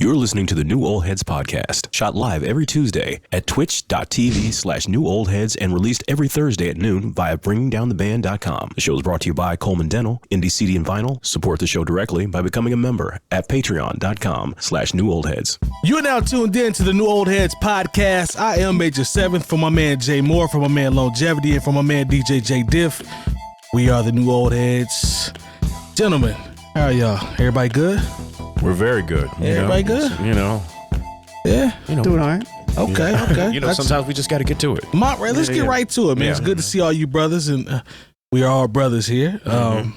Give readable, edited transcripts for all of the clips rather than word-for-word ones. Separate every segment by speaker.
Speaker 1: You're listening to the New Old Heads podcast, shot live every Tuesday at twitch.tv/newoldheads and released every Thursday at noon via bringingdowntheband.com. The show is brought to you by Coleman Dental, Indie CD and Vinyl. Support the show directly by becoming a member at patreon.com/newoldheads.
Speaker 2: You are now tuned in to the New Old Heads podcast. I am Major 7th for my man Jay Moore, for my man Lonegevity, and for my man DJ Jay Diff. We are the New Old Heads. Gentlemen, how are y'all? Everybody good?
Speaker 3: We're very good.
Speaker 2: Everybody good?
Speaker 3: Yeah.
Speaker 2: Doing all right. Okay.
Speaker 3: Sometimes we just got to get to it.
Speaker 2: Let's get right to it, man. It's good to see all you brothers, and we are all brothers here. I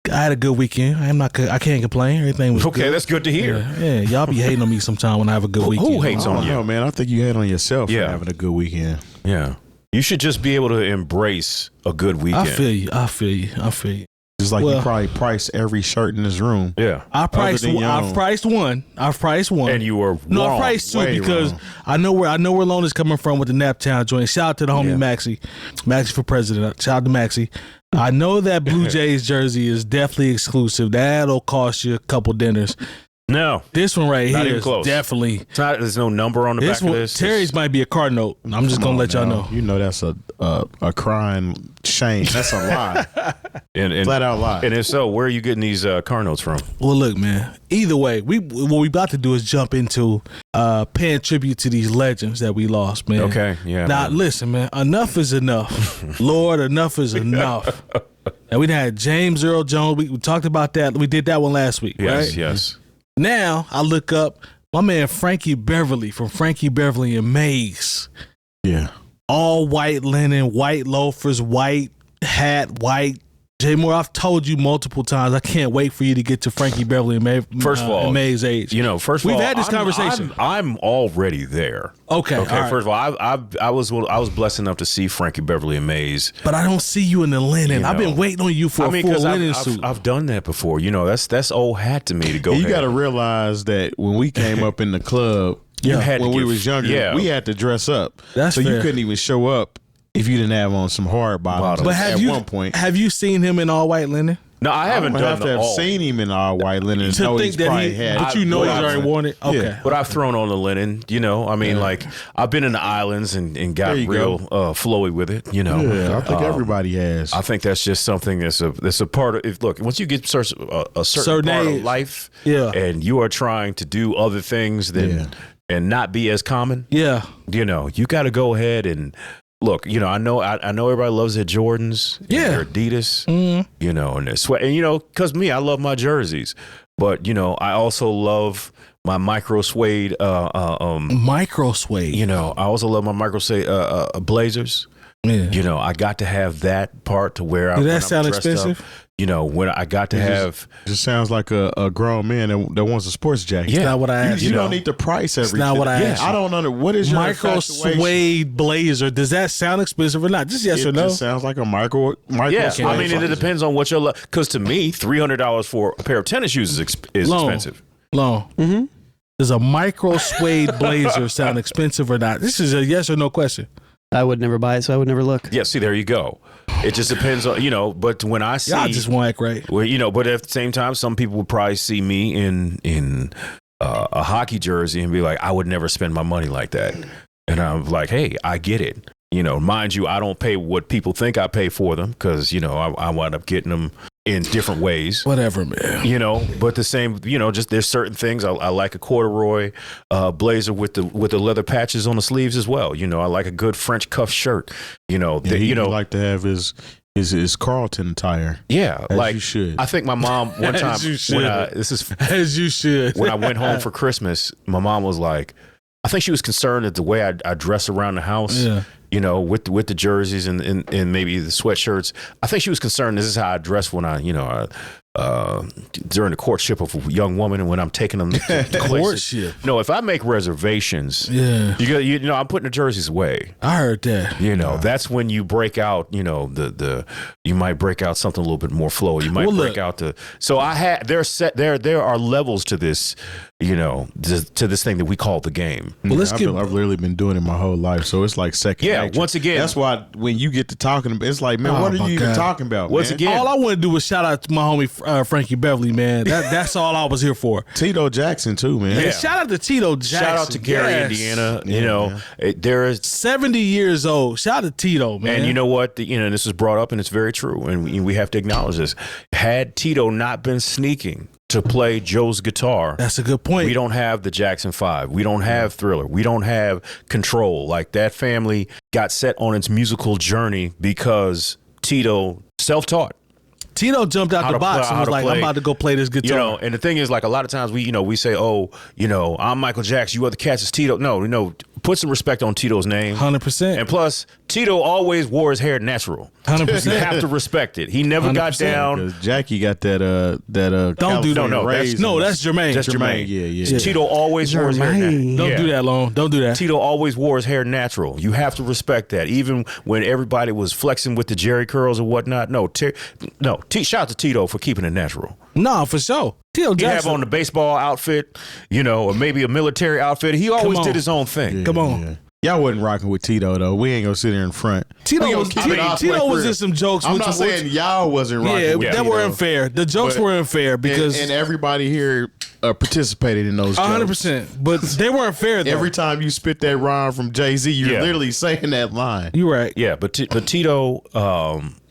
Speaker 2: had a good weekend. I can't complain. Everything was
Speaker 3: okay.
Speaker 2: Good.
Speaker 3: That's good to hear.
Speaker 2: Yeah, y'all be hating on me sometime when I have a good weekend.
Speaker 3: Who hates on you?
Speaker 4: No, man. I think you hate on yourself for having a good weekend.
Speaker 3: Yeah. You should just be able to embrace a good weekend.
Speaker 2: I feel you.
Speaker 4: Just like you probably price every shirt in this room.
Speaker 3: Yeah.
Speaker 2: I've priced one.
Speaker 3: And you were
Speaker 2: No,
Speaker 3: wrong.
Speaker 2: I priced two because
Speaker 4: wrong.
Speaker 2: I know where Lone is coming from with the Naptown joint. Shout out to the homie Maxie for president. Shout out to Maxie. I know that Blue Jays jersey is definitely exclusive. That'll cost you a couple dinners.
Speaker 3: No.
Speaker 2: This one right
Speaker 3: Not
Speaker 2: here
Speaker 3: even
Speaker 2: is
Speaker 3: close.
Speaker 2: definitely.
Speaker 3: There's no number on the back of this.
Speaker 2: Terry's might be a card note. I'm just gonna let y'all know.
Speaker 4: You know that's a crying shame. That's a lie.
Speaker 3: And
Speaker 4: Flat out lie.
Speaker 3: And if so, where are you getting these car notes from?
Speaker 2: Well, look, man. Either way, what we about to do is jump into paying tribute to these legends that we lost, man.
Speaker 3: Okay, yeah.
Speaker 2: Now, listen, man. Enough is enough. Lord, enough is enough. And we had James Earl Jones. We talked about that. We did that one last week, right?
Speaker 3: Yes.
Speaker 2: Now I look up my man Frankie Beverly from Frankie Beverly and Maze.
Speaker 4: Yeah.
Speaker 2: All white linen, white loafers, white hat, white. Jay Moore, I've told you multiple times, I can't wait for you to get to Frankie Beverly and
Speaker 3: First of all,
Speaker 2: and Maze's age.
Speaker 3: We've
Speaker 2: had this conversation.
Speaker 3: I'm already there.
Speaker 2: Okay. All right.
Speaker 3: First of all, I was blessed enough to see Frankie Beverly and Maze.
Speaker 2: But I don't see you in the linen. I've been waiting on you for a full linen suit.
Speaker 3: I've done that before. That's old hat to me to go.
Speaker 4: You got to realize that when we came up in the club, when we was younger, we had to dress up.
Speaker 2: That's
Speaker 4: so
Speaker 2: fair.
Speaker 4: you couldn't even show up if you didn't have on some hard bottoms.
Speaker 2: But
Speaker 4: one point.
Speaker 2: Have you seen him in all white linen?
Speaker 3: No, I haven't
Speaker 4: have to have seen him in all white linen.
Speaker 2: To think that he's already worn it. Okay,
Speaker 4: Yeah.
Speaker 3: But I've thrown on the linen. Like I've been in the islands and got real flowy with it.
Speaker 4: Yeah, I think everybody has.
Speaker 3: I think that's just something that's a part of. Look, once you get a certain part of life, and you are trying to do other things and not be as common, you got to go ahead and. Look, I know everybody loves their Jordans, their Adidas, and their sweat. And, because I love my jerseys. But, I also love my micro suede.
Speaker 2: Micro suede.
Speaker 3: I also love my micro suede blazers. Yeah. I got to have that part to where
Speaker 2: Does that sound expensive?
Speaker 3: Up, when I got to have.
Speaker 4: Just sounds like a grown man that wants a sports jacket.
Speaker 2: It's not what I asked.
Speaker 4: You don't need to price everything.
Speaker 2: It's not what I asked.
Speaker 4: I don't know. What is your
Speaker 2: micro suede blazer? Does that sound expensive or not? Just yes or no?
Speaker 4: It just sounds like a micro
Speaker 3: Yeah,
Speaker 4: suede.
Speaker 3: I mean, it depends on what you're. Because to me, $300 for a pair of tennis shoes is expensive.
Speaker 2: Long. Mm-hmm. Does a micro suede blazer sound expensive or not? This is a yes or no question.
Speaker 5: I would never buy it, so I would never look.
Speaker 3: Yeah, see, there you go. It just depends on, but when I see.
Speaker 2: Y'all just want to act right.
Speaker 3: Well, but at the same time, some people would probably see me in a hockey jersey and be like, I would never spend my money like that. And I'm like, hey, I get it. Mind you, I don't pay what people think I pay for them because, I wind up getting them in different ways.
Speaker 2: Whatever, man.
Speaker 3: But the same, just there's certain things. I like a corduroy blazer with the leather patches on the sleeves as well. I like a good French cuff shirt.
Speaker 4: He like to have his Carlton attire.
Speaker 3: Yeah,
Speaker 4: as you should.
Speaker 3: I think my mom one time
Speaker 2: as you should.
Speaker 3: as you should. When I went home for Christmas, my mom was like, I think she was concerned at the way I dress around the house. Yeah. With the jerseys and maybe the sweatshirts. I think she was concerned this is how I dress when I during the courtship of a young woman and when I'm taking them to
Speaker 2: courtship.
Speaker 3: No, if I make reservations, I'm putting the jerseys away.
Speaker 2: I heard that.
Speaker 3: That's when you break out. You might break out something a little bit more flowy. You might break out the. So there are levels to this. To this thing that we call the game.
Speaker 4: Well, I've literally been doing it my whole life, so it's like second nature.
Speaker 3: Once again,
Speaker 4: that's why when you get to talking, it's like, man, what are you even talking about?
Speaker 3: Once again,
Speaker 2: all I want to do is shout out to my homie Frankie Beverly, man. That's all I was here for.
Speaker 4: Tito Jackson too, man.
Speaker 2: Yeah. Shout out to Tito Jackson.
Speaker 3: Shout out to Gary, Indiana. You know, there is
Speaker 2: 70 years old. Shout out to Tito, man.
Speaker 3: And you know what? This is brought up, and it's very true, and we have to acknowledge this. Had Tito not been sneaking to play Joe's guitar,
Speaker 2: that's a good point.
Speaker 3: We don't have the Jackson 5. We don't have Thriller. We don't have Control. Like, that family got set on its musical journey because Tito self-taught.
Speaker 2: Tito jumped out the box and was like, I'm about to go play this guitar.
Speaker 3: And the thing is, like, a lot of times we say, I'm Michael Jackson, you other cats is Tito. No, put some respect on Tito's name.
Speaker 2: 100%.
Speaker 3: And plus, Tito always wore his hair natural.
Speaker 2: 100%.
Speaker 3: You have to respect it. He never 100%. Got down.
Speaker 4: Jackie got that
Speaker 2: don't do that. That's Jermaine.
Speaker 3: That's Jermaine.
Speaker 4: Yeah.
Speaker 3: Tito always wore his hair natural.
Speaker 2: Don't do that, Long. Don't do that.
Speaker 3: Tito always wore his hair natural. You have to respect that. Even when everybody was flexing with the Jerry curls and whatnot. Shout out to Tito for keeping it natural.
Speaker 2: No, for sure. Tito Jackson.
Speaker 3: He'd have on the baseball outfit, or maybe a military outfit. He always did his own thing.
Speaker 2: Yeah, come on.
Speaker 4: Yeah. Y'all wasn't rocking with Tito though. We ain't gonna sit here in front.
Speaker 2: Tito was in some jokes.
Speaker 4: I'm not saying y'all wasn't rocking with Tito.
Speaker 2: They were unfair. The jokes were unfair because
Speaker 4: and everybody here participated in those
Speaker 2: 100%. But they weren't fair though.
Speaker 4: Every time you spit that rhyme from Jay-Z, you're literally saying that line.
Speaker 2: You're right.
Speaker 3: Yeah, but Tito.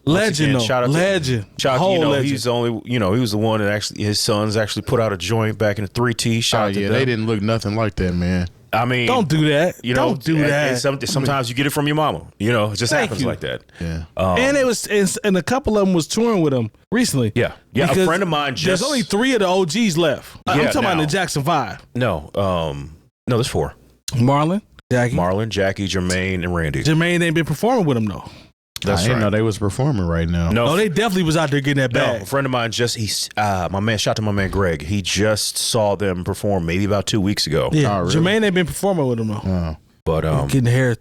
Speaker 2: Legend,
Speaker 3: again, shout out
Speaker 2: legend.
Speaker 3: To, he's the only, he was the one that actually, his sons actually put out a joint back in the 3T. Shout out to them.
Speaker 4: They didn't look nothing like that, man.
Speaker 3: I mean,
Speaker 2: don't do that. Don't do that.
Speaker 3: Sometimes you get it from your mama. It just happens like that.
Speaker 4: Yeah.
Speaker 2: And it was, and a couple of them was touring with him recently.
Speaker 3: Yeah. A friend of mine
Speaker 2: there's only 3 of the OGs left. I'm talking about the Jackson 5.
Speaker 3: No, there's 4.
Speaker 2: Marlon, Jackie,
Speaker 3: Jermaine, and Randy.
Speaker 2: Jermaine ain't been performing with him though.
Speaker 4: I didn't know they was performing right now.
Speaker 2: No, they definitely was out there getting that bag.
Speaker 3: A friend of mine shout out to my man Greg. He just saw them perform maybe about 2 weeks ago.
Speaker 2: Yeah, really? Jermaine ain't been performing with him though.
Speaker 3: But
Speaker 2: getting hair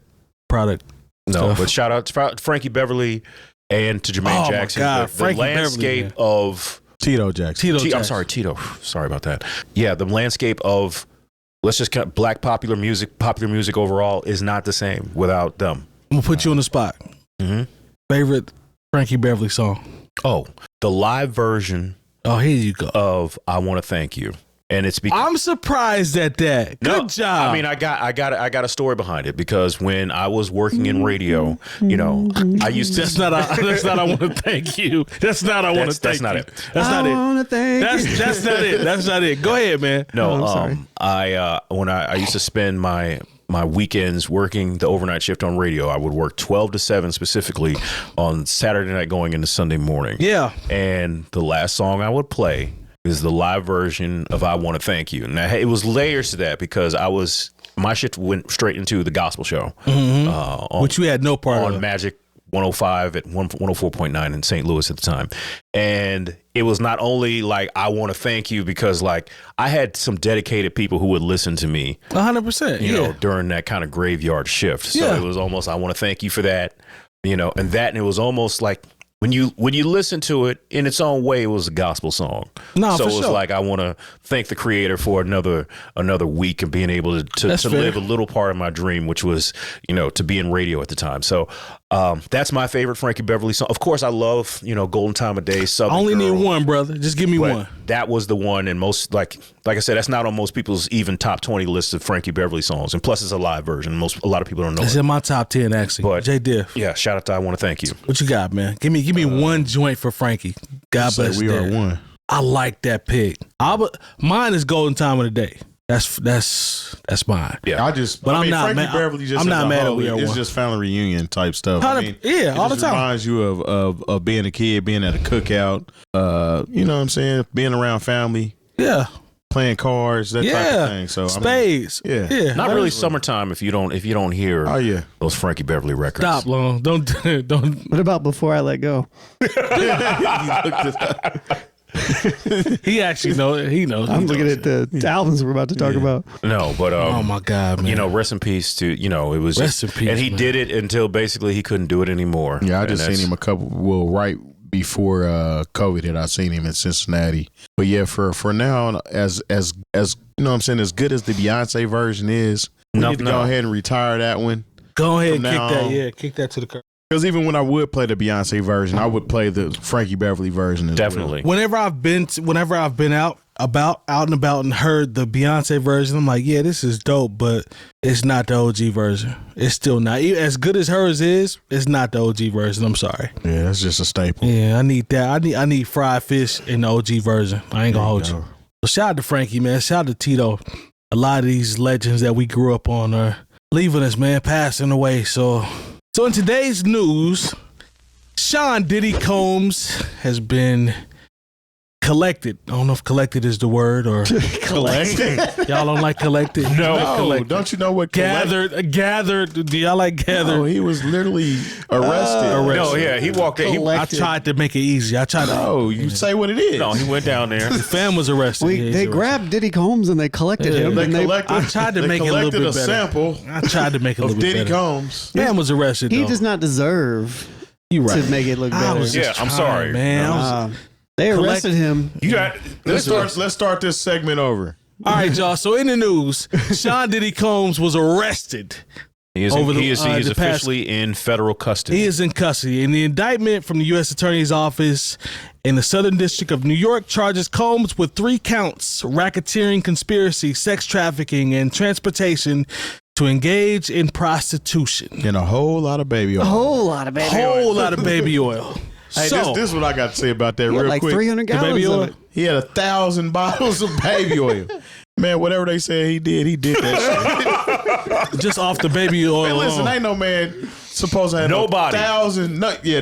Speaker 2: product.
Speaker 3: No, but shout out to Frankie Beverly and to Jermaine Jackson.
Speaker 2: My God,
Speaker 3: the landscape of
Speaker 4: Tito Jackson.
Speaker 3: I'm sorry, Tito. Sorry about that. Yeah, the landscape of black popular music overall is not the same without them.
Speaker 2: I'm gonna put you on the spot.
Speaker 3: Mm-hmm.
Speaker 2: Favorite Frankie Beverly song?
Speaker 3: Oh, the live version.
Speaker 2: Oh, here you go.
Speaker 3: Of "I Want to Thank You," and it's because
Speaker 2: I'm surprised at that. Good job.
Speaker 3: I mean, I got a story behind it because when I was working in radio, I used to.
Speaker 2: That's not I want to thank you. That's not I want to thank you. That's not it. That's not it. That's not it. That's not it. Go ahead, man.
Speaker 3: No, when I used to spend my weekends working the overnight shift on radio, I would work 12 to 7 specifically on Saturday night going into Sunday morning.
Speaker 2: Yeah.
Speaker 3: And the last song I would play is the live version of "I Want to Thank You." Now, it was layers to that because my shift went straight into the gospel show.
Speaker 2: Mm-hmm. Which we had no part
Speaker 3: on
Speaker 2: of.
Speaker 3: Magic 105 at 104.9 in St. Louis at the time. And it was not only like, I want to thank you because like I had some dedicated people who would listen to me
Speaker 2: 100%,
Speaker 3: during that kind of graveyard shift. So it was almost, I want to thank you for that, and it was almost like when you listen to it in its own way, it was a gospel song.
Speaker 2: No,
Speaker 3: so
Speaker 2: for
Speaker 3: it was
Speaker 2: sure.
Speaker 3: like, I want to thank the Creator for another week of being able to live a little part of my dream, which was, to be in radio at the time. So that's my favorite Frankie Beverly song. Of course, I love, Golden Time of Day. Southern
Speaker 2: I only
Speaker 3: Girl.
Speaker 2: need one, brother. Just give me one.
Speaker 3: That was the one, and most like I said, that's not on most people's even top 20 lists of Frankie Beverly songs. And plus, it's a live version. A lot of people don't know.
Speaker 2: It's in my top 10 actually.
Speaker 3: But
Speaker 2: Jay Diff.
Speaker 3: Yeah, shout out to "I Want to Thank You."
Speaker 2: What you got, man? Give me one joint for Frankie. God bless.
Speaker 4: We are one.
Speaker 2: I like that pick. Mine is Golden Time of the Day. That's mine.
Speaker 3: Yeah,
Speaker 2: I'm not mad.
Speaker 4: Beverly just
Speaker 2: I'm not mad at
Speaker 4: it's just family reunion type stuff.
Speaker 2: All the time.
Speaker 4: Reminds you of being a kid, being at a cookout. You know what I'm saying? Being around family.
Speaker 2: Yeah.
Speaker 4: Playing cards, that type of thing. So
Speaker 2: spades.
Speaker 4: Yeah.
Speaker 3: Not really summertime if you don't hear those Frankie Beverly records.
Speaker 2: Stop, Long. Don't.
Speaker 5: What about Before I Let Go?
Speaker 2: He actually knows. He knows.
Speaker 5: I'm looking at the albums we're about to talk about.
Speaker 3: No, but
Speaker 2: oh my God, man.
Speaker 3: Rest in peace to it was
Speaker 2: rest in peace,
Speaker 3: and he
Speaker 2: man.
Speaker 3: did it until basically he couldn't do it anymore.
Speaker 4: Yeah, I just seen him right before COVID hit. I seen him in Cincinnati. But yeah, for now, as you know what I'm saying, as good as the Beyonce version is, we need to go ahead and retire that one.
Speaker 2: Go ahead, kick that to the curb.
Speaker 4: Because even when I would play the Beyonce version, I would play the Frankie Beverly version as
Speaker 3: Definitely.
Speaker 4: well.
Speaker 2: Whenever I've been out and about and heard the Beyonce version, I'm like, yeah, this is dope, but it's not the OG version. It's still not. As good as hers is, it's not the OG version. I'm sorry.
Speaker 4: Yeah, that's just a staple.
Speaker 2: Yeah, I need that. I need fried fish in the OG version. I ain't gonna hold you. So shout out to Frankie, man. Shout out to Tito. A lot of these legends that we grew up on are leaving us, man, passing away. So in today's news, Sean Diddy Combs has been collected. I don't know if collected is the word or
Speaker 5: Collected.
Speaker 2: Y'all don't like collected?
Speaker 4: No,
Speaker 2: collected.
Speaker 4: don't you know what
Speaker 2: Gathered. Do y'all like gathered?
Speaker 4: No, he was literally arrested.
Speaker 3: No, yeah, he walked in.
Speaker 2: I tried to make it easy.
Speaker 4: No, you say what it is.
Speaker 3: No, he went down there.
Speaker 2: The fam was arrested.
Speaker 5: They grabbed Diddy Combs and they collected him.
Speaker 4: They
Speaker 5: and
Speaker 4: collected.
Speaker 2: I tried to make it a little bit better.
Speaker 4: sample.
Speaker 2: I tried to make it a
Speaker 4: of
Speaker 2: little bit
Speaker 4: Diddy
Speaker 2: better.
Speaker 4: Combs.
Speaker 2: Fam was arrested.
Speaker 5: He
Speaker 2: though.
Speaker 5: does not deserve
Speaker 2: You right.
Speaker 5: to make it look better.
Speaker 3: Yeah, I'm sorry,
Speaker 2: man.
Speaker 5: They arrested him.
Speaker 3: You got.
Speaker 4: Let's start this segment over.
Speaker 2: All right, y'all. So in the news, Sean Diddy Combs was arrested.
Speaker 3: He is officially in federal custody.
Speaker 2: He is in custody. And the indictment from the U.S. Attorney's Office in the Southern District of New York charges Combs with 3 counts: racketeering, conspiracy, sex trafficking, and transportation to engage in prostitution.
Speaker 4: And a whole lot of baby oil.
Speaker 5: A whole lot of baby
Speaker 2: Whole lot of baby oil.
Speaker 4: Hey,
Speaker 2: So,
Speaker 4: this is what I got to say about that
Speaker 5: He had
Speaker 4: real
Speaker 5: like
Speaker 4: quick.
Speaker 5: 300 gallons
Speaker 2: baby oil?
Speaker 5: of it.
Speaker 4: He had 1,000 bottles of baby oil. Man, whatever they said he did that shit.
Speaker 2: just off the baby oil.
Speaker 4: Man, listen,
Speaker 2: alone.
Speaker 4: ain't no man supposed to have
Speaker 3: Nobody.
Speaker 4: 1,000.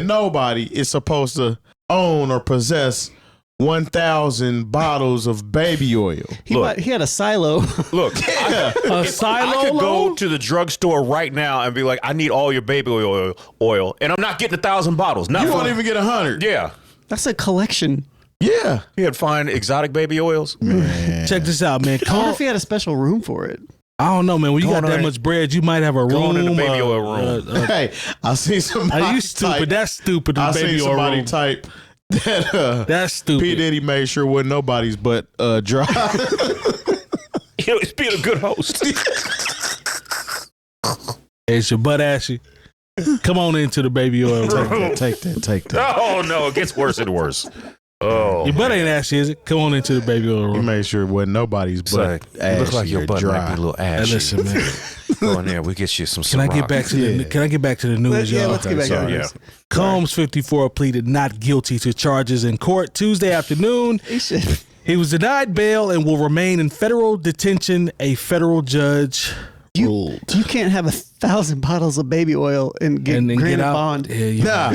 Speaker 4: Nobody is supposed to own or possess 1,000 bottles of baby oil.
Speaker 5: He had a silo.
Speaker 3: Look,
Speaker 2: A silo
Speaker 3: I could go
Speaker 2: load?
Speaker 3: to the drugstore right now and be like, I need all your baby oil, and I'm not getting 1,000 bottles. Not
Speaker 4: You
Speaker 3: for-
Speaker 4: won't even get 100.
Speaker 3: Yeah,
Speaker 5: That's a collection.
Speaker 4: Yeah.
Speaker 3: he had fine exotic baby oils.
Speaker 4: Man.
Speaker 2: Check this out, man.
Speaker 5: I wonder if he had a special room for it.
Speaker 2: I don't know, man. When you got
Speaker 3: Going
Speaker 2: that
Speaker 3: on
Speaker 2: much bread, you might have a room.
Speaker 3: Going in the baby oil room.
Speaker 4: Hey, I seen somebody.
Speaker 2: Are you stupid?
Speaker 4: type-
Speaker 2: That's stupid. The
Speaker 4: I
Speaker 2: baby
Speaker 4: seen
Speaker 2: oil
Speaker 4: somebody
Speaker 2: room.
Speaker 4: type that
Speaker 2: That's stupid.
Speaker 4: P. Diddy made sure wasn't nobody's but dry.
Speaker 3: He's being a good host.
Speaker 2: Hey, it's your butt ashy. Come on into the baby oil room.
Speaker 4: Take that.
Speaker 3: Oh no, it gets worse and worse. Oh,
Speaker 2: Your butt ain't ashy, is it? Come on into the baby oil
Speaker 4: He
Speaker 2: room.
Speaker 4: made sure it wasn't nobody's but
Speaker 3: it looks like your butt
Speaker 4: dry.
Speaker 3: might be a little
Speaker 2: Hey,
Speaker 3: ashy.
Speaker 2: listen, man.
Speaker 3: Go in there, we get you some.
Speaker 2: Can I get back to the? Can I get back to the news, y'all?
Speaker 5: Let's get back
Speaker 4: sorry,
Speaker 5: on
Speaker 3: Yeah.
Speaker 5: this.
Speaker 2: Combs, 54, pleaded not guilty to charges in court Tuesday afternoon.
Speaker 5: He should.
Speaker 2: He was denied bail and will remain in federal detention. A federal judge ruled.
Speaker 5: You can't have 1,000 bottles of baby oil and get
Speaker 2: And then
Speaker 5: granted
Speaker 2: get out.
Speaker 5: bond.
Speaker 2: Yeah, you
Speaker 4: Nah.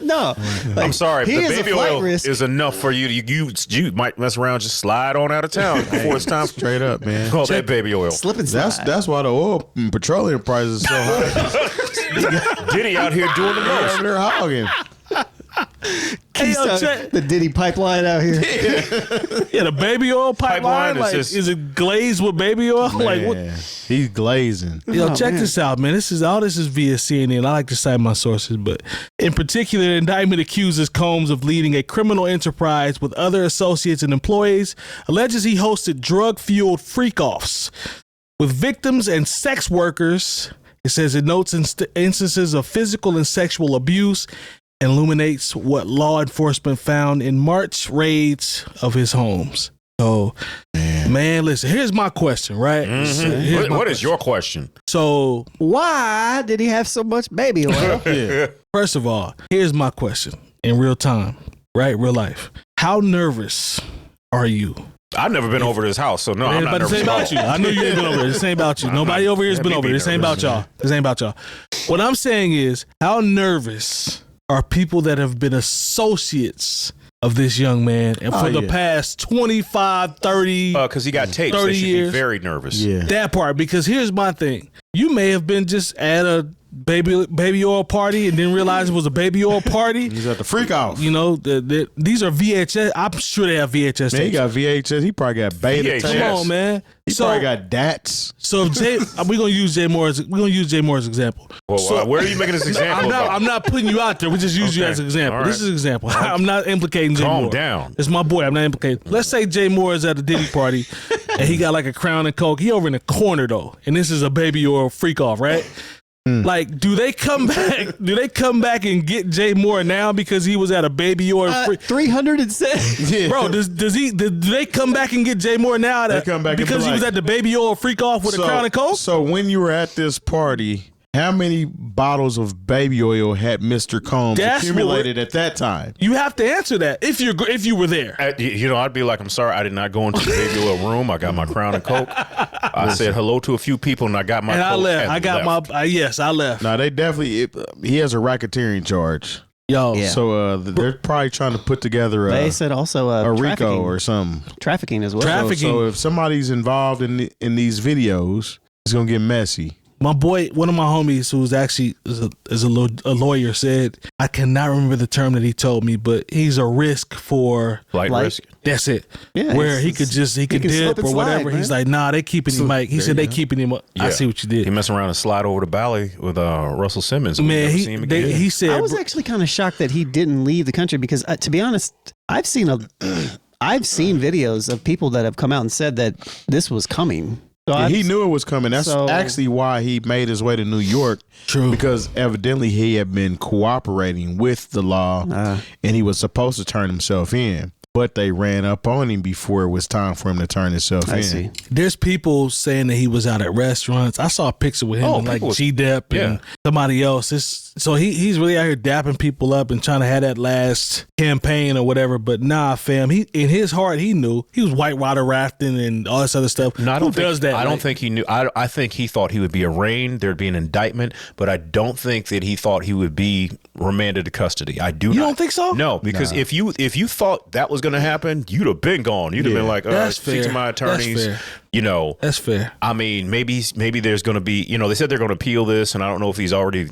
Speaker 5: No.
Speaker 3: I'm sorry,
Speaker 5: He
Speaker 3: the
Speaker 5: is a
Speaker 3: baby
Speaker 5: flight
Speaker 3: oil
Speaker 5: risk.
Speaker 3: is enough for you. You might mess around, just slide on out of town before it's time.
Speaker 4: Straight up, man.
Speaker 3: Call that baby oil.
Speaker 5: Slip and slide.
Speaker 4: That's why the oil and petroleum prices are so high.
Speaker 3: Diddy out here doing the most.
Speaker 4: They're hogging.
Speaker 2: Hey, yo,
Speaker 5: Keystone-
Speaker 2: check.
Speaker 5: the Diddy pipeline out here.
Speaker 2: Yeah, the baby oil pipeline.
Speaker 3: Pipeline is
Speaker 2: Like,
Speaker 3: just-
Speaker 2: is it glazed with baby oil? Like, what?
Speaker 4: Man, he's glazing.
Speaker 2: Yo,
Speaker 5: Oh,
Speaker 2: check
Speaker 5: man.
Speaker 2: this out, man. This is via CNN. I like to cite my sources, but in particular, the indictment accuses Combs of leading a criminal enterprise with other associates and employees. Alleges he hosted drug-fueled freak-offs with victims and sex workers. It says it notes instances of physical and sexual abuse. Illuminates what law enforcement found in March raids of his homes. So, man, listen. Here's my question, right? Here's my
Speaker 3: What is your question?
Speaker 2: So,
Speaker 5: Why did he have so much baby oil?
Speaker 2: first of all, here's my question in real time, right? Real life. How nervous are you?
Speaker 3: I've never been over to his house, so no, I'm not
Speaker 2: But this
Speaker 3: nervous
Speaker 2: ain't
Speaker 3: at all.
Speaker 2: about you. I know you ain't been over there. This ain't about you. Nobody over here has
Speaker 3: let
Speaker 2: been
Speaker 3: me
Speaker 2: over
Speaker 3: be
Speaker 2: there. This ain't about
Speaker 3: nervous,
Speaker 2: y'all. This ain't about y'all. What I'm saying is, how nervous are people that have been associates of this young man and for the past 25, 30,
Speaker 3: Because he got tapes.
Speaker 2: 30
Speaker 3: They should
Speaker 2: years.
Speaker 3: be very nervous.
Speaker 4: Yeah.
Speaker 2: that part? Because here's my thing. You may have been just at a baby oil party and didn't realize it was a baby oil party.
Speaker 4: He's at the freak off.
Speaker 2: You know, these are VHS. I'm sure they have VHS
Speaker 4: Man, he
Speaker 2: tapes.
Speaker 4: got VHS. He probably got beta
Speaker 3: VHS.
Speaker 4: tapes.
Speaker 2: Come on, man.
Speaker 4: He probably got DATs.
Speaker 2: So if Jay, we're gonna use Jay Moore as example.
Speaker 3: Well,
Speaker 2: So-
Speaker 3: where are you making this example?
Speaker 2: I'm not putting you out there. We just use you
Speaker 3: Okay.
Speaker 2: as an example.
Speaker 3: All
Speaker 2: This is an example. I'm not implicating Jay
Speaker 3: Calm
Speaker 2: Moore.
Speaker 3: down.
Speaker 2: It's my boy. I'm not implicating. Let's say Jay Moore is at a Diddy party and he got like a Crown and Coke. He over in the corner though, and this is a baby oil freak off, right? Like, do they come back? Do they come back and get Jay Moore now because he was at a baby or
Speaker 5: 307?
Speaker 2: Bro, do they come back and get Jay Moore now because he was at the baby oil freak off with a crown and coke?
Speaker 4: So when you were at this party, how many bottles of baby oil had Mr. Combs accumulated at that time?
Speaker 2: You have to answer that if you were there.
Speaker 3: I'd be like, I'm sorry, I did not go into the baby oil room. I got my crown and coke. I said hello to a few people, and I got my. And
Speaker 2: I left. I left.
Speaker 4: No, they definitely. He has a racketeering charge.
Speaker 2: Yo,
Speaker 4: so they're probably trying to put together.
Speaker 5: They said also
Speaker 4: a RICO or something.
Speaker 5: Trafficking as well.
Speaker 4: So if somebody's involved in these videos, it's gonna get messy.
Speaker 2: My boy, one of my homies who's actually is a lawyer said, I cannot remember the term that he told me, but he's a risk for
Speaker 3: risk.
Speaker 2: That's it.
Speaker 5: Yeah,
Speaker 2: where he could dip or whatever.
Speaker 5: Man.
Speaker 2: He's like, nah, they keeping him. Mike. He said they keeping him up. Yeah. I see what you did.
Speaker 3: He messing around and slide over the valley with Russell Simmons.
Speaker 2: Man, he said.
Speaker 5: I was actually kind of shocked that he didn't leave the country because, to be honest, I've seen videos of people that have come out and said that this was coming. So
Speaker 4: he knew it was coming. That's actually why he made his way to New York.
Speaker 2: True.
Speaker 4: Because evidently he had been cooperating with the law and he was supposed to turn himself in. But they ran up on him before it was time for him to turn himself in.
Speaker 5: See.
Speaker 2: There's people saying that he was out at restaurants. I saw a picture with him and like Jay Diff and somebody else. So he's really out here dapping people up and trying to have that last campaign or whatever. But nah, fam, in his heart, he knew. He was whitewater rafting and all this other stuff.
Speaker 3: No, I don't think he knew. I think he thought he would be arraigned. There'd be an indictment. But I don't think that he thought he would be remanded to custody. I do not.
Speaker 2: You don't think so?
Speaker 3: No, because if you thought that was going to happen, you'd have been gone. You'd have been like, speak to my attorneys.
Speaker 2: That's fair.
Speaker 3: I mean, maybe there's going to be, they said they're going to appeal this, and I don't know if he's already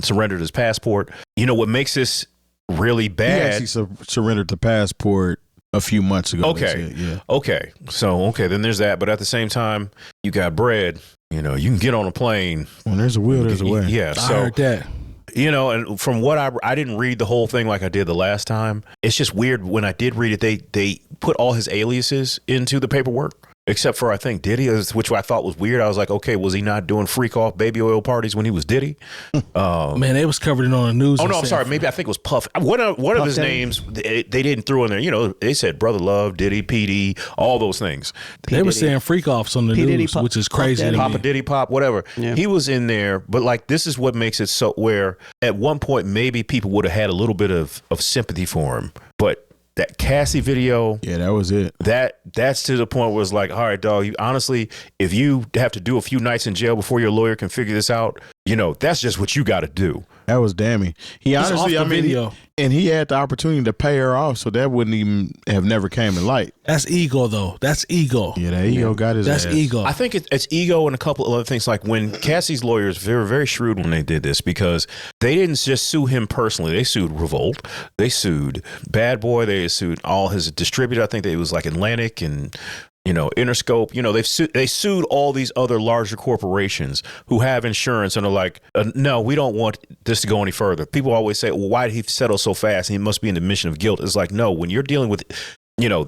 Speaker 3: surrendered his passport. What makes this really bad?
Speaker 4: He actually surrendered the passport a few months ago.
Speaker 3: Okay. So, then there's that. But at the same time, you got bread. You can get on a plane.
Speaker 4: When there's a will, there's a way.
Speaker 3: Yeah.
Speaker 2: I heard that.
Speaker 3: And from what I didn't read the whole thing like I did the last time. It's just weird when I did read it, they put all his aliases into the paperwork. Except for, I think, Diddy, which I thought was weird. I was like, okay, was he not doing freak off baby oil parties when he was Diddy?
Speaker 2: Man, they was covered on the news.
Speaker 3: Oh, no, I'm sorry. Maybe I think it was Puff. One of his names, they didn't throw in there. They said Brother Love, Diddy, PD, all those things.
Speaker 2: They were saying freak offs on the news, which is crazy.
Speaker 3: Papa Diddy, Pop, whatever. Yeah. He was in there. But, this is what makes it so where at one point maybe people would have had a little bit of sympathy for him. But that Cassie video,
Speaker 4: that was it.
Speaker 3: That's to the point where it's like, all right, dog, honestly, if you have to do a few nights in jail before your lawyer can figure this out, that's just what you got to do.
Speaker 4: That was damning. He honestly, video. He had the opportunity to pay her off, so that wouldn't even have never came to light.
Speaker 2: That's ego, though. That's ego.
Speaker 4: Yeah, that ego got his ass.
Speaker 2: That's ego.
Speaker 3: I think it's ego and a couple of other things. Like when Cassie's lawyers, they were very shrewd when they did this because they didn't just sue him personally. They sued Revolt. They sued Bad Boy. They sued all his distributors. I think it was like Atlantic and Interscope. They sued all these other larger corporations who have insurance and are like, no, we don't want this to go any further. People always say, well, why did he settle so fast? He must be in the admission of guilt. It's like, no, when you're dealing with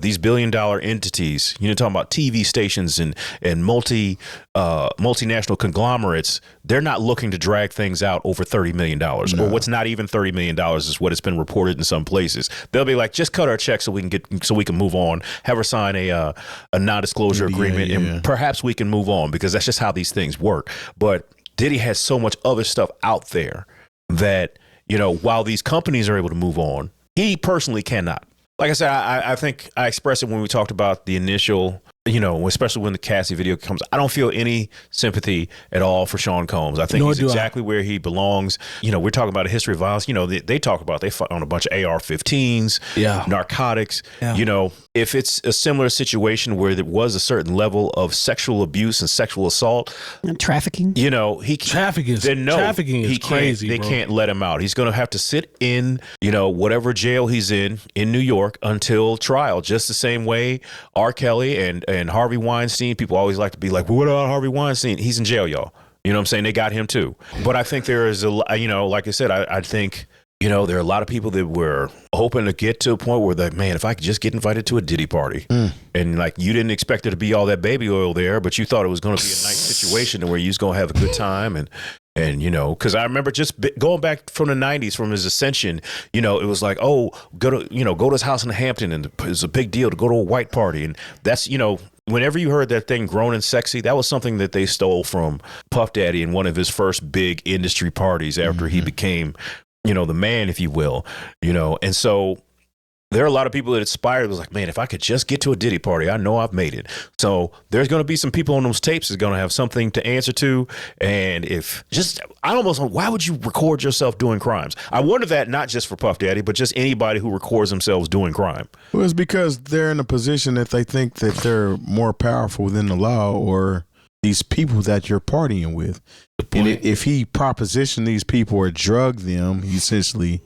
Speaker 3: these billion-dollar entities, talking about TV stations and multinational conglomerates, they're not looking to drag things out over $30 million or what's not even $30 million is what it's been reported in some places. They'll be like, just cut our check so we can move on, have her sign a non-disclosure agreement, and perhaps we can move on because that's just how these things work. But Diddy has so much other stuff out there that, while these companies are able to move on, he personally cannot. Like I said, I think I expressed it when we talked about the initial, especially when the Cassie video comes. I don't feel any sympathy at all for Sean Combs. I think he's exactly where he belongs. We're talking about a history of violence. They talk about they fought on a bunch of AR-15s, narcotics. Yeah. If it's a similar situation where there was a certain level of sexual abuse and sexual assault,
Speaker 5: and trafficking,
Speaker 2: trafficking is crazy.
Speaker 3: They can't let him out. He's going to have to sit in, whatever jail he's in New York until trial. Just the same way R. Kelly and Harvey Weinstein. People always like to be like, well, what about Harvey Weinstein? He's in jail, y'all. You know what I'm saying? They got him too. But I think there is like I said, I think. There are a lot of people that were hoping to get to a point where like, man, if I could just get invited to a Diddy party and like you didn't expect there to be all that baby oil there, but you thought it was going to be a nice situation where you was going to have a good time. And, And, because I remember just going back from the 90s, from his ascension, it was like, oh, go to his house in Hampton, and it was a big deal to go to a white party. And that's, whenever you heard that thing, Grown and Sexy, that was something that they stole from Puff Daddy in one of his first big industry parties after he became, the man, if you will, and so there are a lot of people that aspired. It was like, man, if I could just get to a Diddy party, I know I've made it. So there's going to be some people on those tapes that's going to have something to answer to. And why would you record yourself doing crimes? I wonder that not just for Puff Daddy, but just anybody who records themselves doing crime.
Speaker 4: Well, it's because they're in a position that they think that they're more powerful than the law or these people that you're partying with. And if he propositioned these people or drugged them, essentially,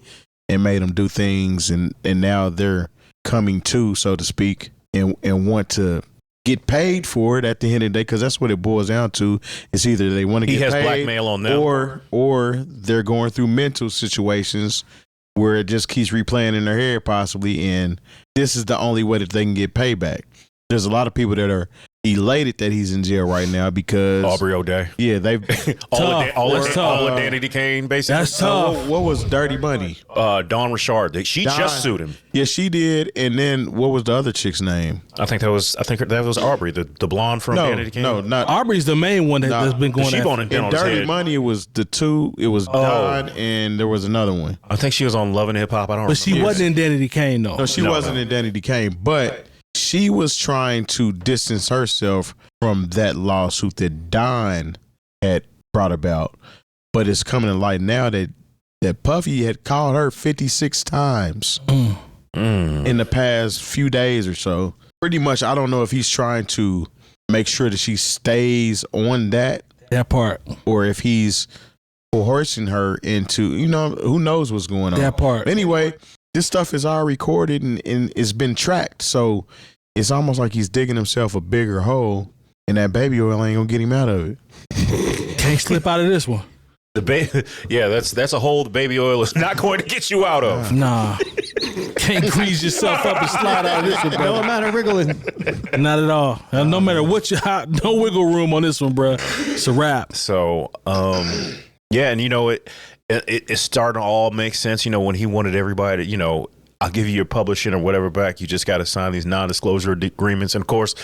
Speaker 4: and made them do things, and now they're coming to, so to speak, and want to get paid for it at the end of the day, because that's what it boils down to. It's either they want to get paid,
Speaker 3: he has blackmail on them,
Speaker 4: or they're going through mental situations where it just keeps replaying in their head possibly, and this is the only way that they can get payback. There's a lot of people that are elated that he's in jail right now because
Speaker 3: Aubrey O'Day.
Speaker 4: Yeah, they've
Speaker 3: all of Danny Kane, basically.
Speaker 2: That's tough.
Speaker 4: What was Dirty Money?
Speaker 3: Dawn Richard. She just sued him.
Speaker 4: Yeah, she did. And then what was the other chick's name?
Speaker 3: I think that was Aubrey, the blonde from Danny Kane.
Speaker 4: No, not
Speaker 2: Aubrey's the main one that's been going.
Speaker 3: In
Speaker 4: Dirty Money, it was the two. It was Dawn, and there was another one.
Speaker 3: I think she was on Love and Hip Hop. I don't remember.
Speaker 2: But she wasn't in Danny Kane though.
Speaker 4: No, she wasn't in Danny Kane, but she was trying to distance herself from that lawsuit that Don had brought about. But it's coming to light now that Puffy had called her 56 times in the past few days or so. Pretty much, I don't know if he's trying to make sure that she stays on that
Speaker 2: part,
Speaker 4: or if he's coercing her into, who knows what's going on.
Speaker 2: That part.
Speaker 4: Anyway, this stuff is all recorded and it's been tracked. So it's almost like he's digging himself a bigger hole, and that baby oil ain't gonna get him out of it.
Speaker 2: Can't slip out of this one.
Speaker 3: That's a hole the baby oil is not going to get you out of.
Speaker 2: Nah. Can't grease yourself up and slide out of this one, bro.
Speaker 5: No amount of wriggling. Not
Speaker 2: at all. No matter what no wiggle room on this one, bro. It's a wrap.
Speaker 3: So, and it's starting to all make sense. When he wanted everybody to, I'll give you your publishing or whatever back. You just got to sign these non-disclosure agreements. And of course,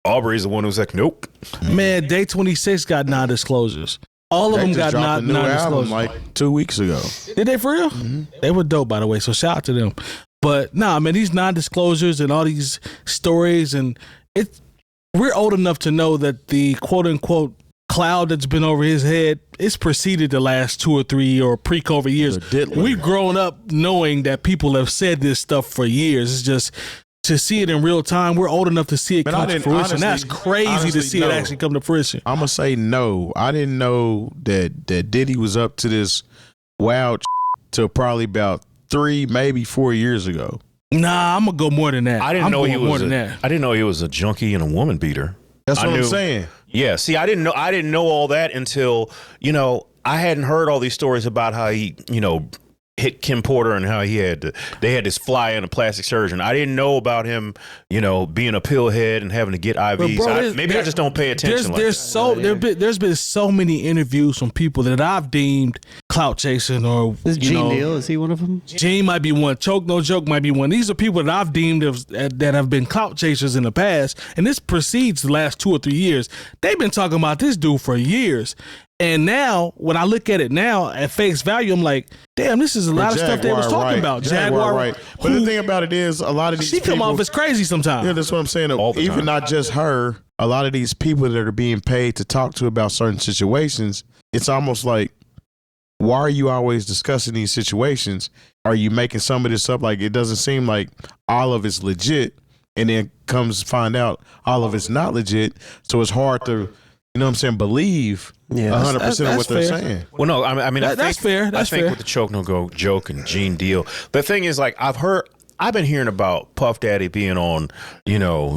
Speaker 3: Aubrey's the one who's like, nope.
Speaker 2: Man, Day 26 got non-disclosures. All of them got non-disclosures.
Speaker 4: Like 2 weeks ago.
Speaker 2: Did they for real? Mm-hmm. They were dope, by the way. So shout out to them. But man, these non-disclosures and all these stories, and we're old enough to know that the quote unquote cloud that's been over his head, it's preceded the last 2 or 3 or pre-COVID years. We've grown up knowing that people have said this stuff for years. It's just to see it in real time. We're old enough to see it come to fruition.
Speaker 4: Honestly,
Speaker 2: that's crazy to see it actually come to fruition.
Speaker 4: I'm gonna say no. I didn't know that Diddy was up to this wild till probably about 3, maybe 4 years ago.
Speaker 2: Nah, I'm gonna go more than that.
Speaker 3: I didn't know he was a junkie and a woman beater.
Speaker 4: That's what I'm saying.
Speaker 3: Yeah. See, I didn't know all that until, I hadn't heard all these stories about how he, hit Kim Porter and how they had this fly in a plastic surgeon. I didn't know about him, being a pillhead and having to get IVs. Bro, I just don't pay attention.
Speaker 2: There's been so many interviews from people that I've deemed clout chasing or
Speaker 5: Is Gene Deal, is he one of them?
Speaker 2: Gene might be one. Choke No Joke might be one. These are people that I've deemed that have been clout chasers in the past, and this precedes the last 2 or 3 years. They've been talking about this dude for years. And now, when I look at it now at face value, I'm like, damn, this is a lot of stuff they was talking about. Jaguar,
Speaker 4: right? But the thing about it is, a lot of these people,
Speaker 2: come off as crazy sometimes.
Speaker 4: Yeah, that's what I'm saying. Even not just her, a lot of these people that are being paid to talk to about certain situations, it's almost like, why are you always discussing these situations? Are you making some of this up? Like, it doesn't seem like all of it's legit, and then find out all of it's not legit. So it's hard to, believe 100% of what they're saying.
Speaker 3: Well, no, I mean,
Speaker 2: that's fair.
Speaker 3: I think with the Choke No Go Joke and Gene Deal, the thing is, like, I've been hearing about Puff Daddy being on,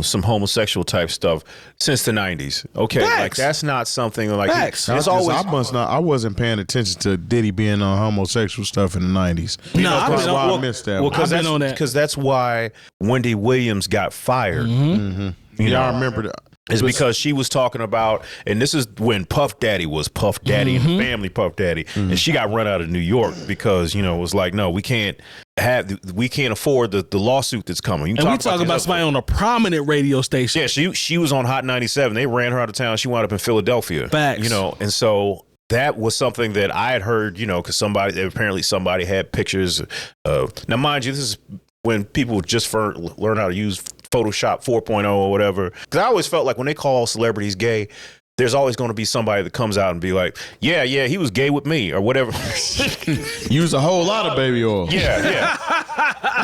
Speaker 3: some homosexual type stuff since the 90s. Okay,
Speaker 2: Facts.
Speaker 3: like that's not something like
Speaker 2: Facts.
Speaker 4: I wasn't paying attention to Diddy being on homosexual stuff in the 90s.
Speaker 2: I
Speaker 4: missed that.
Speaker 3: Well, because that's why Wendy Williams got fired.
Speaker 2: Mm-hmm.
Speaker 4: I remember that.
Speaker 3: is because she was talking about, and this is when Puff Daddy was Puff Daddy and the family Puff Daddy, and she got run out of New York because it was like, no, we can't afford the lawsuit that's coming.
Speaker 2: And we talking about somebody on a prominent radio station.
Speaker 3: Yeah, she was on Hot 97. They ran her out of town. She wound up in Philadelphia.
Speaker 2: Facts.
Speaker 3: And so that was something that I had heard, because somebody had pictures. Now, mind you, this is when people just learn how to use Photoshop 4.0 or whatever. Because I always felt like when they call celebrities gay, there's always going to be somebody that comes out and be like, yeah, he was gay with me or whatever.
Speaker 4: Use a whole lot of baby oil.
Speaker 3: Yeah.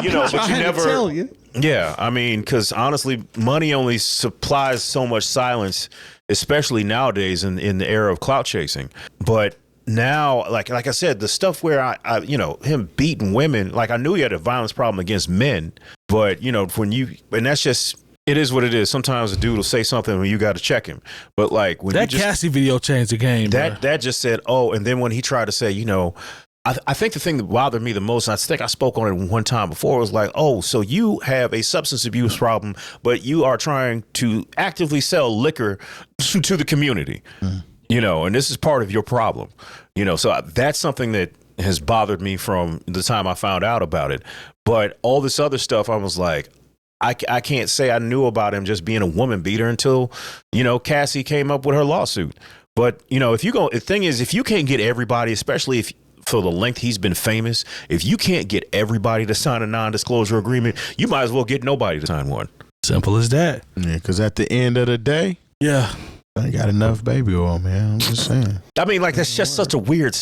Speaker 3: But you never.
Speaker 5: Tell you.
Speaker 3: Yeah, I mean, because honestly, money only supplies so much silence, especially nowadays in the era of clout chasing. But now, like I said, the stuff where I him beating women, like I knew he had a violence problem against men, but and that's just. It is what it is. Sometimes a dude will say something when you got to check him. But like when
Speaker 2: that Cassie video changed the game.
Speaker 3: That just said, oh, and then when he tried to say, I think the thing that bothered me the most, and I think I spoke on it one time before, was like, oh, so you have a substance abuse problem, but you are trying to actively sell liquor to the community, and this is part of your problem, So that's something that has bothered me from the time I found out about it. But all this other stuff, I was like, I can't say I knew about him just being a woman beater until, Cassie came up with her lawsuit. But, the thing is, if you can't get everybody, especially if for the length he's been famous, if you can't get everybody to sign a non-disclosure agreement, you might as well get nobody to sign one.
Speaker 2: Simple as that.
Speaker 4: Yeah, because at the end of the day, I got enough baby oil, man. I'm just saying.
Speaker 3: I mean, like, that's just such a weird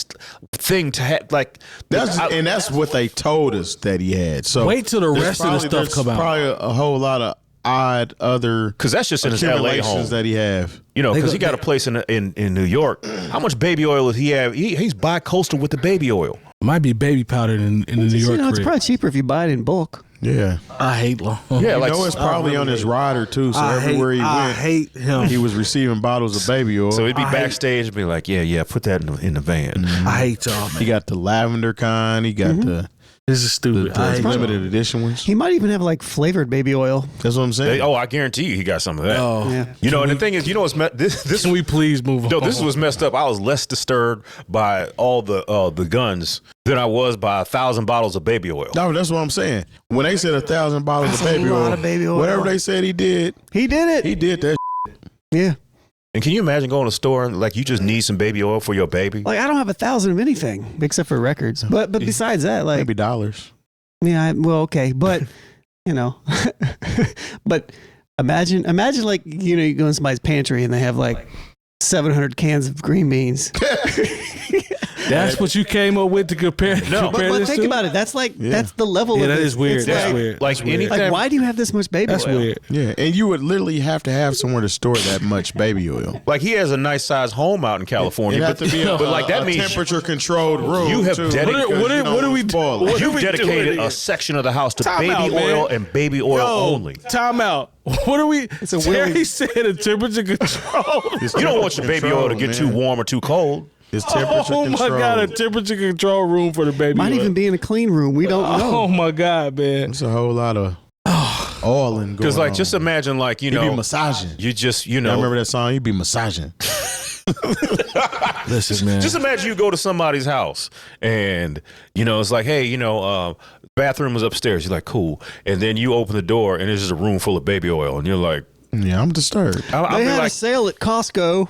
Speaker 3: thing to have. Like,
Speaker 4: that's what they told us that he had. So
Speaker 2: wait till the rest of the stuff come out.
Speaker 4: Probably a whole lot of odd other
Speaker 3: because that's just in his LA home
Speaker 4: that he have.
Speaker 3: Because he got a place in New York. How much baby oil does he have? He's bi-coastal with the baby oil.
Speaker 2: Might be baby powder in the New York.
Speaker 5: It's probably cheaper if you buy it in bulk.
Speaker 4: Yeah,
Speaker 2: I hate long.
Speaker 3: Yeah,
Speaker 4: it's probably on his rider too. So everywhere he went,
Speaker 2: I hate him.
Speaker 4: He was receiving bottles of baby oil.
Speaker 3: So he'd be backstage and be like, "Yeah, put that in the van."
Speaker 2: Mm-hmm. I hate y'all, man.
Speaker 4: He got the lavender kind. He got the.
Speaker 2: This is stupid.
Speaker 4: The limited edition ones.
Speaker 5: He might even have like flavored baby oil.
Speaker 4: That's what I'm saying.
Speaker 3: I guarantee you, he got some of that.
Speaker 2: Oh,
Speaker 5: yeah.
Speaker 3: And the thing is, what's this?
Speaker 2: Can we please move on?
Speaker 3: No, this was messed up. I was less disturbed by all the guns than I was by 1,000 bottles of baby oil.
Speaker 4: No, that's what I'm saying. When they said 1,000 bottles of baby oil, whatever they said he did it. He did that.
Speaker 5: Yeah.
Speaker 3: And can you imagine going to a store and like you just need some baby oil for your baby?
Speaker 5: Like I don't have 1,000 of anything except for records. But besides that, like
Speaker 4: maybe dollars.
Speaker 5: Yeah, okay, but but imagine like you go in somebody's pantry and they have like 700 cans of green beans.
Speaker 2: That's what you came up with to compare.
Speaker 5: No, but think about it. That's that's the level.
Speaker 2: Yeah,
Speaker 5: of
Speaker 2: that
Speaker 5: it.
Speaker 2: is weird.
Speaker 5: It's
Speaker 2: That's weird.
Speaker 3: Like anything.
Speaker 5: Like, why do you have this much baby oil?
Speaker 2: That's weird.
Speaker 4: Yeah, and you would literally have to have somewhere to store that much baby oil.
Speaker 3: Like he has a nice sized home out in California,
Speaker 4: but like that means temperature controlled room.
Speaker 3: You have dedicated.
Speaker 2: What are we doing?
Speaker 3: You've dedicated a section of the house to baby oil and baby oil only.
Speaker 2: Time out. What are we? Terry said a temperature control.
Speaker 3: You don't want your baby oil to get too warm or too cold.
Speaker 4: It's temperature control.
Speaker 2: Oh my God, a temperature control room for the baby
Speaker 5: Might
Speaker 2: oil.
Speaker 5: even be in a clean room. We don't know.
Speaker 2: Oh my God, man.
Speaker 4: It's a whole lot of oil and going
Speaker 3: because like just imagine like
Speaker 4: you be massaging.
Speaker 3: You just
Speaker 4: I remember that song. You be massaging.
Speaker 2: Listen, man.
Speaker 3: Just imagine you go to somebody's house and it's like, hey, bathroom is upstairs. You're like, cool, and then you open the door and there's just a room full of baby oil, and you're like,
Speaker 4: yeah, I'm disturbed.
Speaker 5: They had a sale at Costco.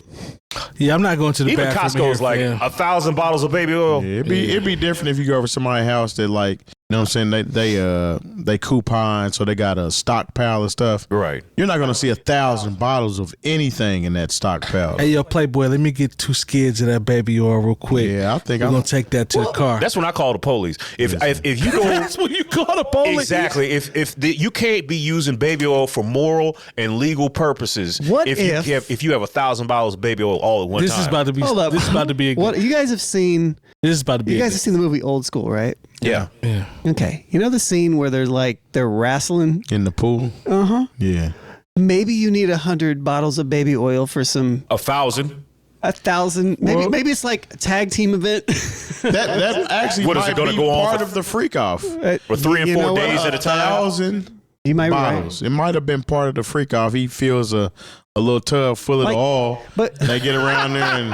Speaker 2: Yeah, I'm not going to the
Speaker 3: even
Speaker 2: bathroom.
Speaker 3: Costco's like 1,000 bottles of baby oil.
Speaker 4: Yeah, it'd be different if you go over to somebody's house that like, you know what I'm saying, they coupon, so they got a stockpile of stuff.
Speaker 3: Right.
Speaker 4: You're not gonna see 1,000 bottles of anything in that stockpile.
Speaker 2: Hey, yo, Playboy, let me get 2 skids of that baby oil real quick.
Speaker 4: Yeah, I think
Speaker 2: I'm gonna take that to the car.
Speaker 3: That's when I call the police. If you go,
Speaker 2: that's when you call the police.
Speaker 3: Exactly. If you can't be using baby oil for moral and legal purposes.
Speaker 5: What
Speaker 3: if you have 1,000 bottles of baby oil all at one time?
Speaker 2: This is about to be.
Speaker 5: Hold up.
Speaker 2: This is about to be.
Speaker 5: What you guys have seen?
Speaker 2: This is about to be.
Speaker 5: You guys have seen the movie Old School, right?
Speaker 3: Yeah.
Speaker 2: Yeah.
Speaker 5: Okay. You know the scene where they're wrestling
Speaker 4: in the pool?
Speaker 5: Uh-huh.
Speaker 4: Yeah.
Speaker 5: Maybe you need 100 bottles of baby oil for some
Speaker 3: 1,000.
Speaker 5: 1,000. Maybe it's like a tag team event.
Speaker 4: that actually
Speaker 3: what is
Speaker 4: might
Speaker 3: it going to
Speaker 4: be
Speaker 3: go on
Speaker 4: part of the freak off
Speaker 3: for 3 and 4 days at a time?
Speaker 4: 1,000
Speaker 5: you might be
Speaker 4: bottles.
Speaker 5: right.
Speaker 4: It might have been part of the freak off. He feels a a little tub full of the oil.
Speaker 5: But
Speaker 4: they get around there and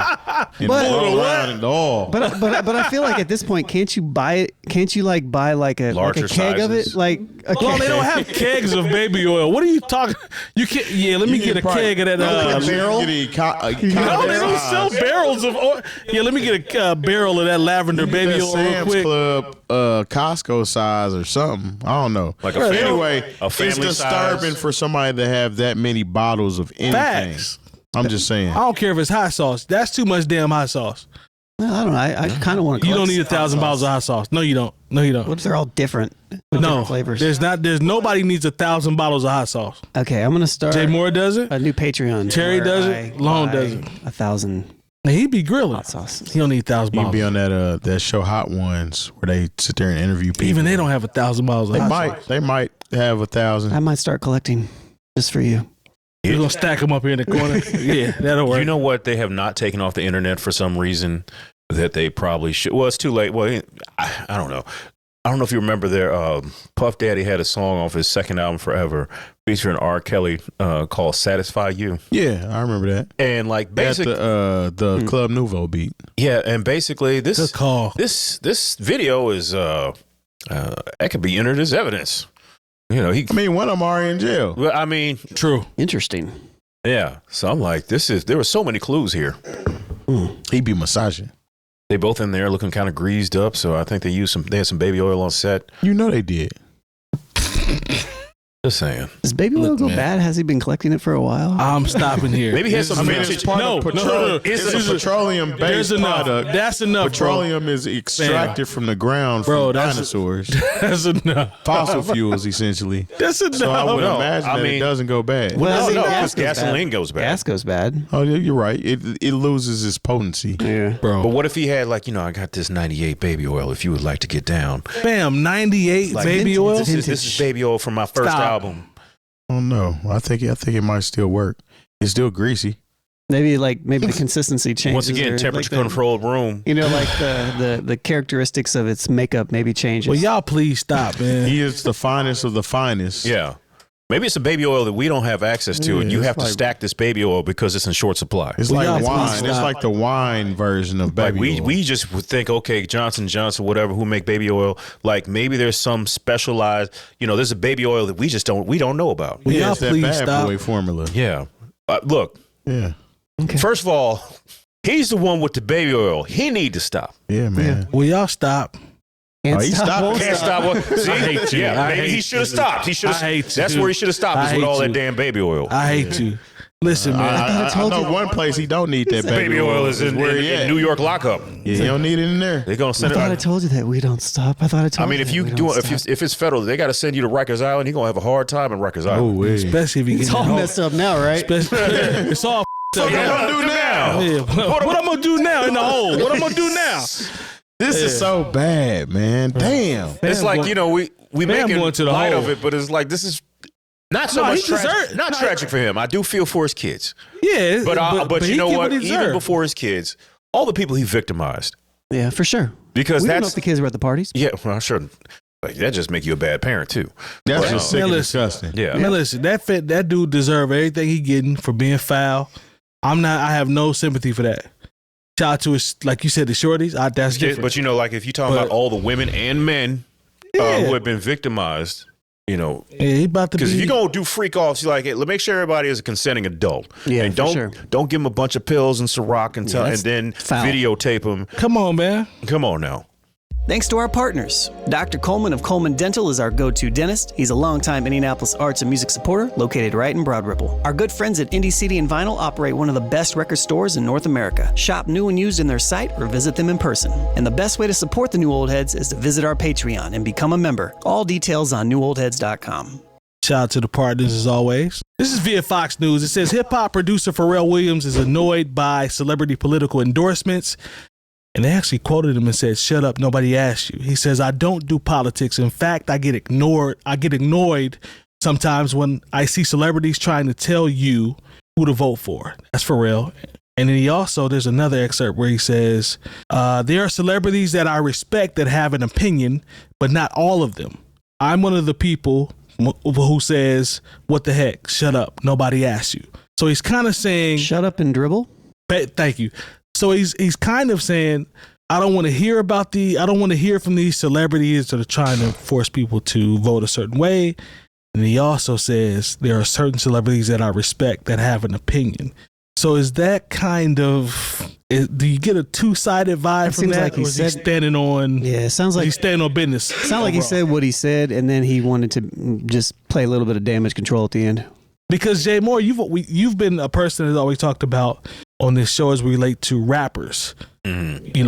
Speaker 4: roll around in the oil.
Speaker 5: But I feel like at this point, can't you buy it? Can't you like buy like a keg
Speaker 3: sizes.
Speaker 5: of it? Like a
Speaker 2: well, they don't have kegs of baby oil. What are you talking? You can't. Yeah, let me get a keg of that
Speaker 5: barrel.
Speaker 2: No, they don't sell barrels of oil. Yeah, let me get a barrel of that lavender baby oil real quick.
Speaker 4: Club, Costco size or something. I don't know.
Speaker 3: Like a
Speaker 4: anyway,
Speaker 3: a family
Speaker 4: it's disturbing
Speaker 3: size.
Speaker 4: For somebody to have that many bottles of anything.
Speaker 2: Facts.
Speaker 4: I'm just saying.
Speaker 2: I don't care if it's hot sauce. That's too much damn hot sauce.
Speaker 5: No, I don't know. I kind of want to.
Speaker 2: You don't need 1,000 bottles of hot sauce. No, you don't. No, you don't.
Speaker 5: What if they're all different? Different flavors.
Speaker 2: There's nobody needs 1,000 bottles of hot sauce.
Speaker 5: Okay, I'm gonna start.
Speaker 2: Jay Moore does it.
Speaker 5: A new Patreon.
Speaker 2: Terry does it. Long does it.
Speaker 5: 1,000.
Speaker 2: He be grilling
Speaker 5: hot sauces.
Speaker 2: He don't need 1,000
Speaker 4: You
Speaker 2: bottles.
Speaker 4: can be on that show Hot Ones where they sit there and interview people.
Speaker 2: Even they don't have 1,000 bottles of hot sauce.
Speaker 4: They might have 1,000.
Speaker 5: I might start collecting just for you.
Speaker 2: You're gonna stack them up here in the corner. Yeah, that'll work.
Speaker 3: You know what? They have not taken off the internet for some reason that they probably should. Well, it's too late. Well, I don't know. I don't know if you remember there. Puff Daddy had a song off his second album, Forever, featuring R. Kelly called "Satisfy You."
Speaker 4: Yeah, I remember that.
Speaker 3: And like basically
Speaker 4: the Club Nouveau beat.
Speaker 3: Yeah, and basically this video is that could be entered as evidence. You know,
Speaker 4: one of them are in jail.
Speaker 3: Well, I mean,
Speaker 2: true.
Speaker 5: Interesting.
Speaker 3: Yeah. So I'm like, there were so many clues here.
Speaker 4: He be massaging.
Speaker 3: They both in there looking kind of greased up, so I think they had some baby oil on set.
Speaker 4: You know they did.
Speaker 3: Just saying.
Speaker 5: Does baby oil go bad? Has he been collecting it for a while?
Speaker 2: I'm stopping here.
Speaker 3: Maybe he has some
Speaker 4: it's part of petroleum. It's a petroleum-based product.
Speaker 2: That's enough.
Speaker 4: Petroleum is extracted from the ground from dinosaurs.
Speaker 2: That's enough.
Speaker 4: Fossil fuels, essentially.
Speaker 2: That's enough.
Speaker 4: So I would imagine that it doesn't go bad.
Speaker 3: Well, no, because gasoline goes bad.
Speaker 5: Gas goes bad.
Speaker 4: Oh, you're right. It loses its potency.
Speaker 5: Yeah,
Speaker 2: bro.
Speaker 3: But what if he had I got this 98 baby oil. If you would like to get down,
Speaker 2: bam, 98 baby oil.
Speaker 3: This is baby oil from my first album.
Speaker 4: Oh no, I think it might still work. It's still greasy.
Speaker 5: Maybe the consistency changes.
Speaker 3: Once again, temperature controlled room.
Speaker 5: You know, like the characteristics of its makeup maybe changes.
Speaker 2: Well, y'all please stop, man.
Speaker 4: He is the finest of the finest.
Speaker 3: Yeah. Maybe it's a baby oil that we don't have access to, and you have to stack this baby oil because it's in short supply.
Speaker 4: It's like wine. It's like the wine version of baby oil.
Speaker 3: We just would think, okay, Johnson & Johnson, whatever, who make baby oil, like maybe there's some specialized, there's a baby oil that we don't know about.
Speaker 4: Yeah, it's that bad boy formula.
Speaker 3: Yeah. Look.
Speaker 4: Yeah.
Speaker 5: Okay.
Speaker 3: First of all, he's the one with the baby oil. He need to stop.
Speaker 4: Yeah, man.
Speaker 2: Will y'all stop?
Speaker 5: Can't
Speaker 3: stop. See?
Speaker 2: I hate you.
Speaker 3: Yeah, maybe he should have stopped. That's where he should have stopped, is with all that damn baby oil.
Speaker 2: I hate you. Listen, man.
Speaker 4: I know one place he don't need that baby oil
Speaker 3: is in New York lockup.
Speaker 4: Yeah, he don't need it in there.
Speaker 3: They're gonna send
Speaker 5: I thought I told you that we don't stop. I thought I told you.
Speaker 3: If it's federal, they got to send you to Rikers Island. He's gonna have a hard time in Rikers Island.
Speaker 4: Oh,
Speaker 2: especially if he gets
Speaker 5: all messed up now, right?
Speaker 2: It's all.
Speaker 3: What I'm gonna do now?
Speaker 2: Yeah. What I'm gonna do now in the hole? What I'm gonna do now?
Speaker 4: This is so bad, man. Damn.
Speaker 3: It's like, we make light of it, but it's like, this is not so much tragic for him. I do feel for his kids.
Speaker 2: Yeah.
Speaker 3: But you know what? Even before his kids, all the people he victimized.
Speaker 5: Yeah, for sure.
Speaker 3: Because
Speaker 5: we don't know if the kids were at the parties.
Speaker 3: Yeah, well, sure. Like, that just make you a bad parent too.
Speaker 4: That's just sick and disgusting.
Speaker 3: Yeah.
Speaker 2: Man, listen, that dude deserve everything he getting for being foul. I have no sympathy for that. Shout out to his, like you said, the shorties. That's different.
Speaker 3: But like if you talk about all the women and men who have been victimized, he about to. Because if you're gonna do freak offs, you're like, hey, make sure everybody is a consenting adult.
Speaker 5: Yeah,
Speaker 3: and don't give them a bunch of pills and Ciroc and then videotape them.
Speaker 2: Come on, man.
Speaker 3: Come on now.
Speaker 5: Thanks to our partners. Dr. Coleman of Coleman Dental is our go-to dentist. He's a longtime Indianapolis arts and music supporter located right in Broad Ripple. Our good friends at Indie CD and Vinyl operate one of the best record stores in North America. Shop new and used in their site or visit them in person. And the best way to support the New Old Heads is to visit our Patreon and become a member. All details on newoldheads.com.
Speaker 2: Shout out to the partners as always. This is via Fox News. It says hip-hop producer Pharrell Williams is annoyed by celebrity political endorsements. And they actually quoted him and said, "Shut up, nobody asked you." He says, "I don't do politics. In fact, I get annoyed sometimes when I see celebrities trying to tell you who to vote for." That's Pharrell. And then there's another excerpt where he says, "There are celebrities that I respect that have an opinion, but not all of them. I'm one of the people who says, what the heck, shut up, nobody asked you." So he's kind of saying,
Speaker 5: shut up and dribble.
Speaker 2: Thank you. So he's kind of saying, I don't want to hear from these celebrities that are trying to force people to vote a certain way. And he also says there are certain celebrities that I respect that have an opinion. So is that kind of, do you get a two-sided vibe from that? Like he said, standing on,
Speaker 5: yeah, it sounds like
Speaker 2: he's standing on business.
Speaker 5: It sounds like he said what he said, and then he wanted to just play a little bit of damage control at the end.
Speaker 2: Because Jay Moore, you've been a person that's always talked about on this show as we relate to rappers,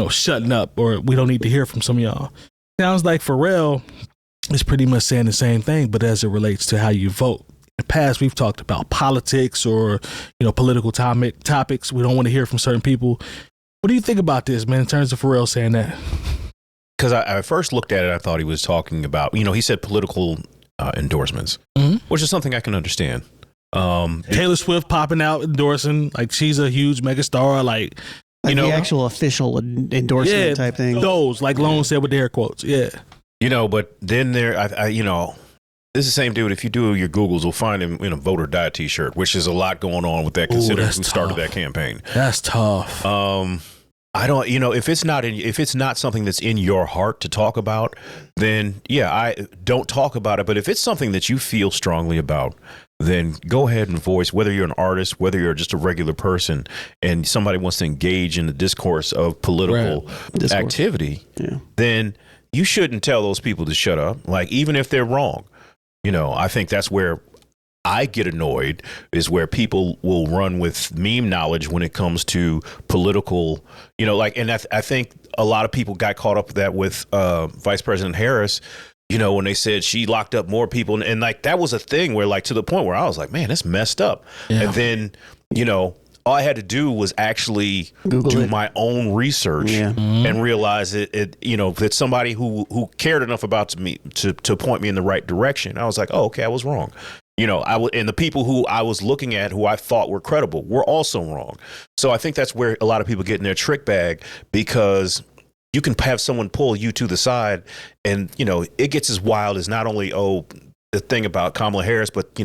Speaker 2: shutting up, or we don't need to hear from some of y'all. Sounds like Pharrell is pretty much saying the same thing, but as it relates to how you vote. In the past, we've talked about politics or, political topics. We don't want to hear from certain people. What do you think about this, man, in terms of Pharrell saying that?
Speaker 3: Because I first looked at it, I thought he was talking about, he said political endorsements, which is something I can understand.
Speaker 2: Taylor Swift popping out endorsing, like she's a huge megastar, like
Speaker 5: the actual official endorsement type thing.
Speaker 2: Those, like Lone said with the air quotes, yeah.
Speaker 3: But then this is the same dude. If you do your Googles, will find him in a vote or die T-shirt, which is a lot going on with that. Considering who started that campaign.
Speaker 2: That's tough.
Speaker 3: I don't, if it's not something that's in your heart to talk about, then I don't talk about it. But if it's something that you feel strongly about, then go ahead and voice, whether you're an artist, whether you're just a regular person, and somebody wants to engage in the discourse of political activity, then you shouldn't tell those people to shut up. Like, even if they're wrong, I think that's where I get annoyed, is where people will run with meme knowledge when it comes to political, and I think a lot of people got caught up with that with Vice President Harris, when they said she locked up more people. And like, that was a thing where, like, to the point where I was like, man, that's messed up. Yeah. And then, all I had to do was actually do my own research and realize that somebody who cared enough about me to point me in the right direction. I was like, oh, okay, I was wrong. And the people who I was looking at, who I thought were credible, were also wrong. So I think that's where a lot of people get in their trick bag, because you can have someone pull you to the side, and it gets as wild as not only the thing about Kamala Harris, but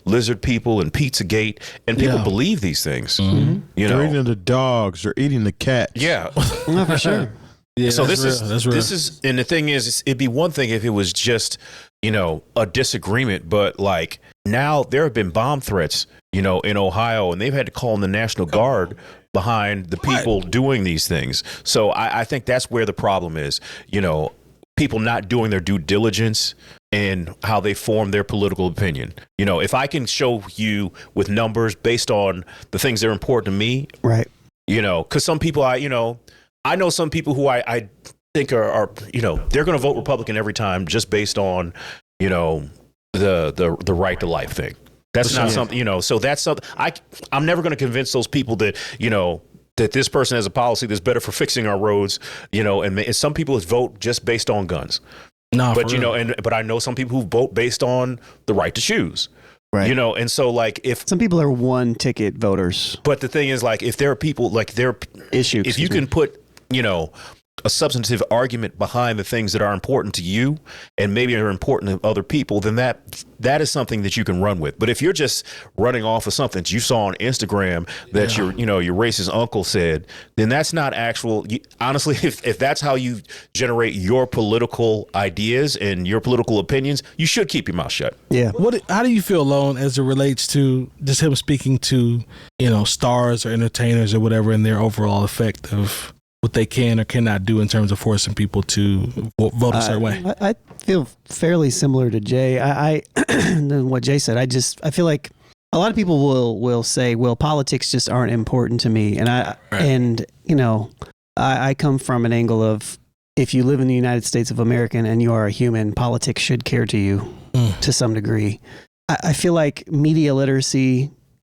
Speaker 3: lizard people and Pizzagate, and people believe these things.
Speaker 4: They're eating the dogs, they're eating the cats.
Speaker 3: Yeah,
Speaker 5: no, for sure.
Speaker 2: Yeah,
Speaker 3: so this is, and the thing is, it'd be one thing if it was just a disagreement, but like, now there have been bomb threats, in Ohio, and they've had to call in the National Guard behind the people doing these things. So I think that's where the problem is, people not doing their due diligence and how they form their political opinion. If I can show you with numbers based on the things that are important to me,
Speaker 5: right?
Speaker 3: Because some people I know some people who I think are they're going to vote Republican every time just based on the right to life thing. That's not something, so that's something I'm never going to convince those people that that this person has a policy that's better for fixing our roads, and some people vote just based on guns. No, but but I know some people who vote based on the right to choose. Right. And so, like, if
Speaker 5: some people are one ticket voters,
Speaker 3: but the thing is, like, if there are people, like, if you can put, a substantive argument behind the things that are important to you and maybe are important to other people, then that is something that you can run with. But if you're just running off of something that you saw on Instagram that your racist uncle said, then that's not actual. Honestly, if that's how you generate your political ideas and your political opinions, you should keep your mouth shut.
Speaker 2: Yeah. How do you feel, Lone, as it relates to just him speaking to, stars or entertainers or whatever, and their overall effect of what they can or cannot do in terms of forcing people to vote a certain way?
Speaker 5: I feel fairly similar to Jay. I than what Jay said. I feel like a lot of people will say, well, politics just aren't important to me. And I come from an angle of, if you live in the United States of America and you are a human, politics should care to you to some degree. I feel like media literacy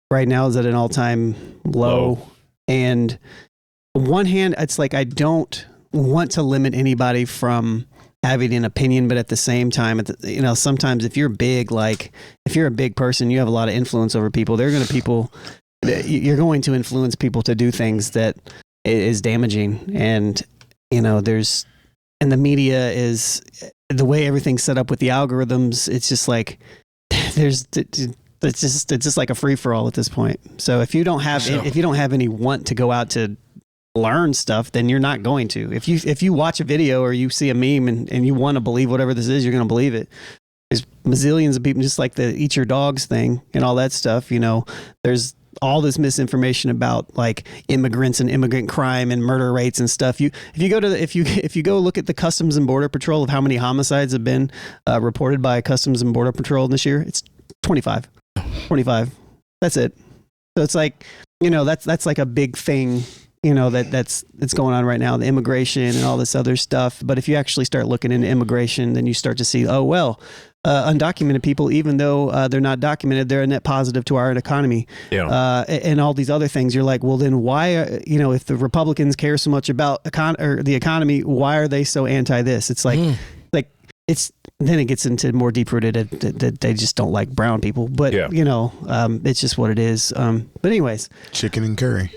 Speaker 5: right now is at an all-time low. And on one hand, it's like, I don't want to limit anybody from having an opinion, but at the same time, sometimes if you're big, like if you're a big person, you have a lot of influence over people. You're going to influence people to do things that is damaging. And, and the media is the way everything's set up with the algorithms. It's just like, it's just like a free for all at this point. So if you don't have any want to go out to learn stuff, then you're not going to. If you watch a video or you see a meme and you want to believe whatever this is, you're going to believe it. There's bazillions of people, just like the eat your dogs thing and all that stuff. You know, there's all this misinformation about like immigrants and immigrant crime and murder rates and stuff. If you go look at the Customs and Border Patrol of how many homicides have been reported by Customs and Border Patrol this year, it's 25. That's it. So it's like, you know, that's like a big thing, you know, that's going on right now, the immigration and all this other stuff. But if you actually start looking into immigration, then you start to see, oh, well, undocumented people, even though they're not documented, they're a net positive to our economy. Yeah. And all these other things. You're like, well, then why, if the Republicans care so much about the economy, why are they so anti this? It's like, then it gets into more deep rooted that they just don't like brown people. But, it's just what it is. But anyways.
Speaker 4: Chicken and curry.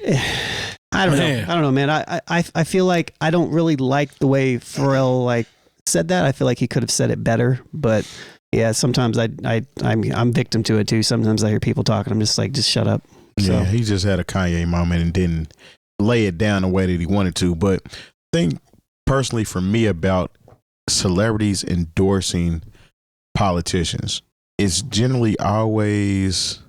Speaker 5: I don't know, man. I feel like I don't really like the way Pharrell said that. I feel like he could have said it better, but yeah, sometimes I'm victim to it too. Sometimes I hear people talking. I'm just like, just shut up.
Speaker 4: Yeah, he just had a Kanye moment and didn't lay it down the way that he wanted to. But I think personally for me about celebrities endorsing politicians, it's generally always,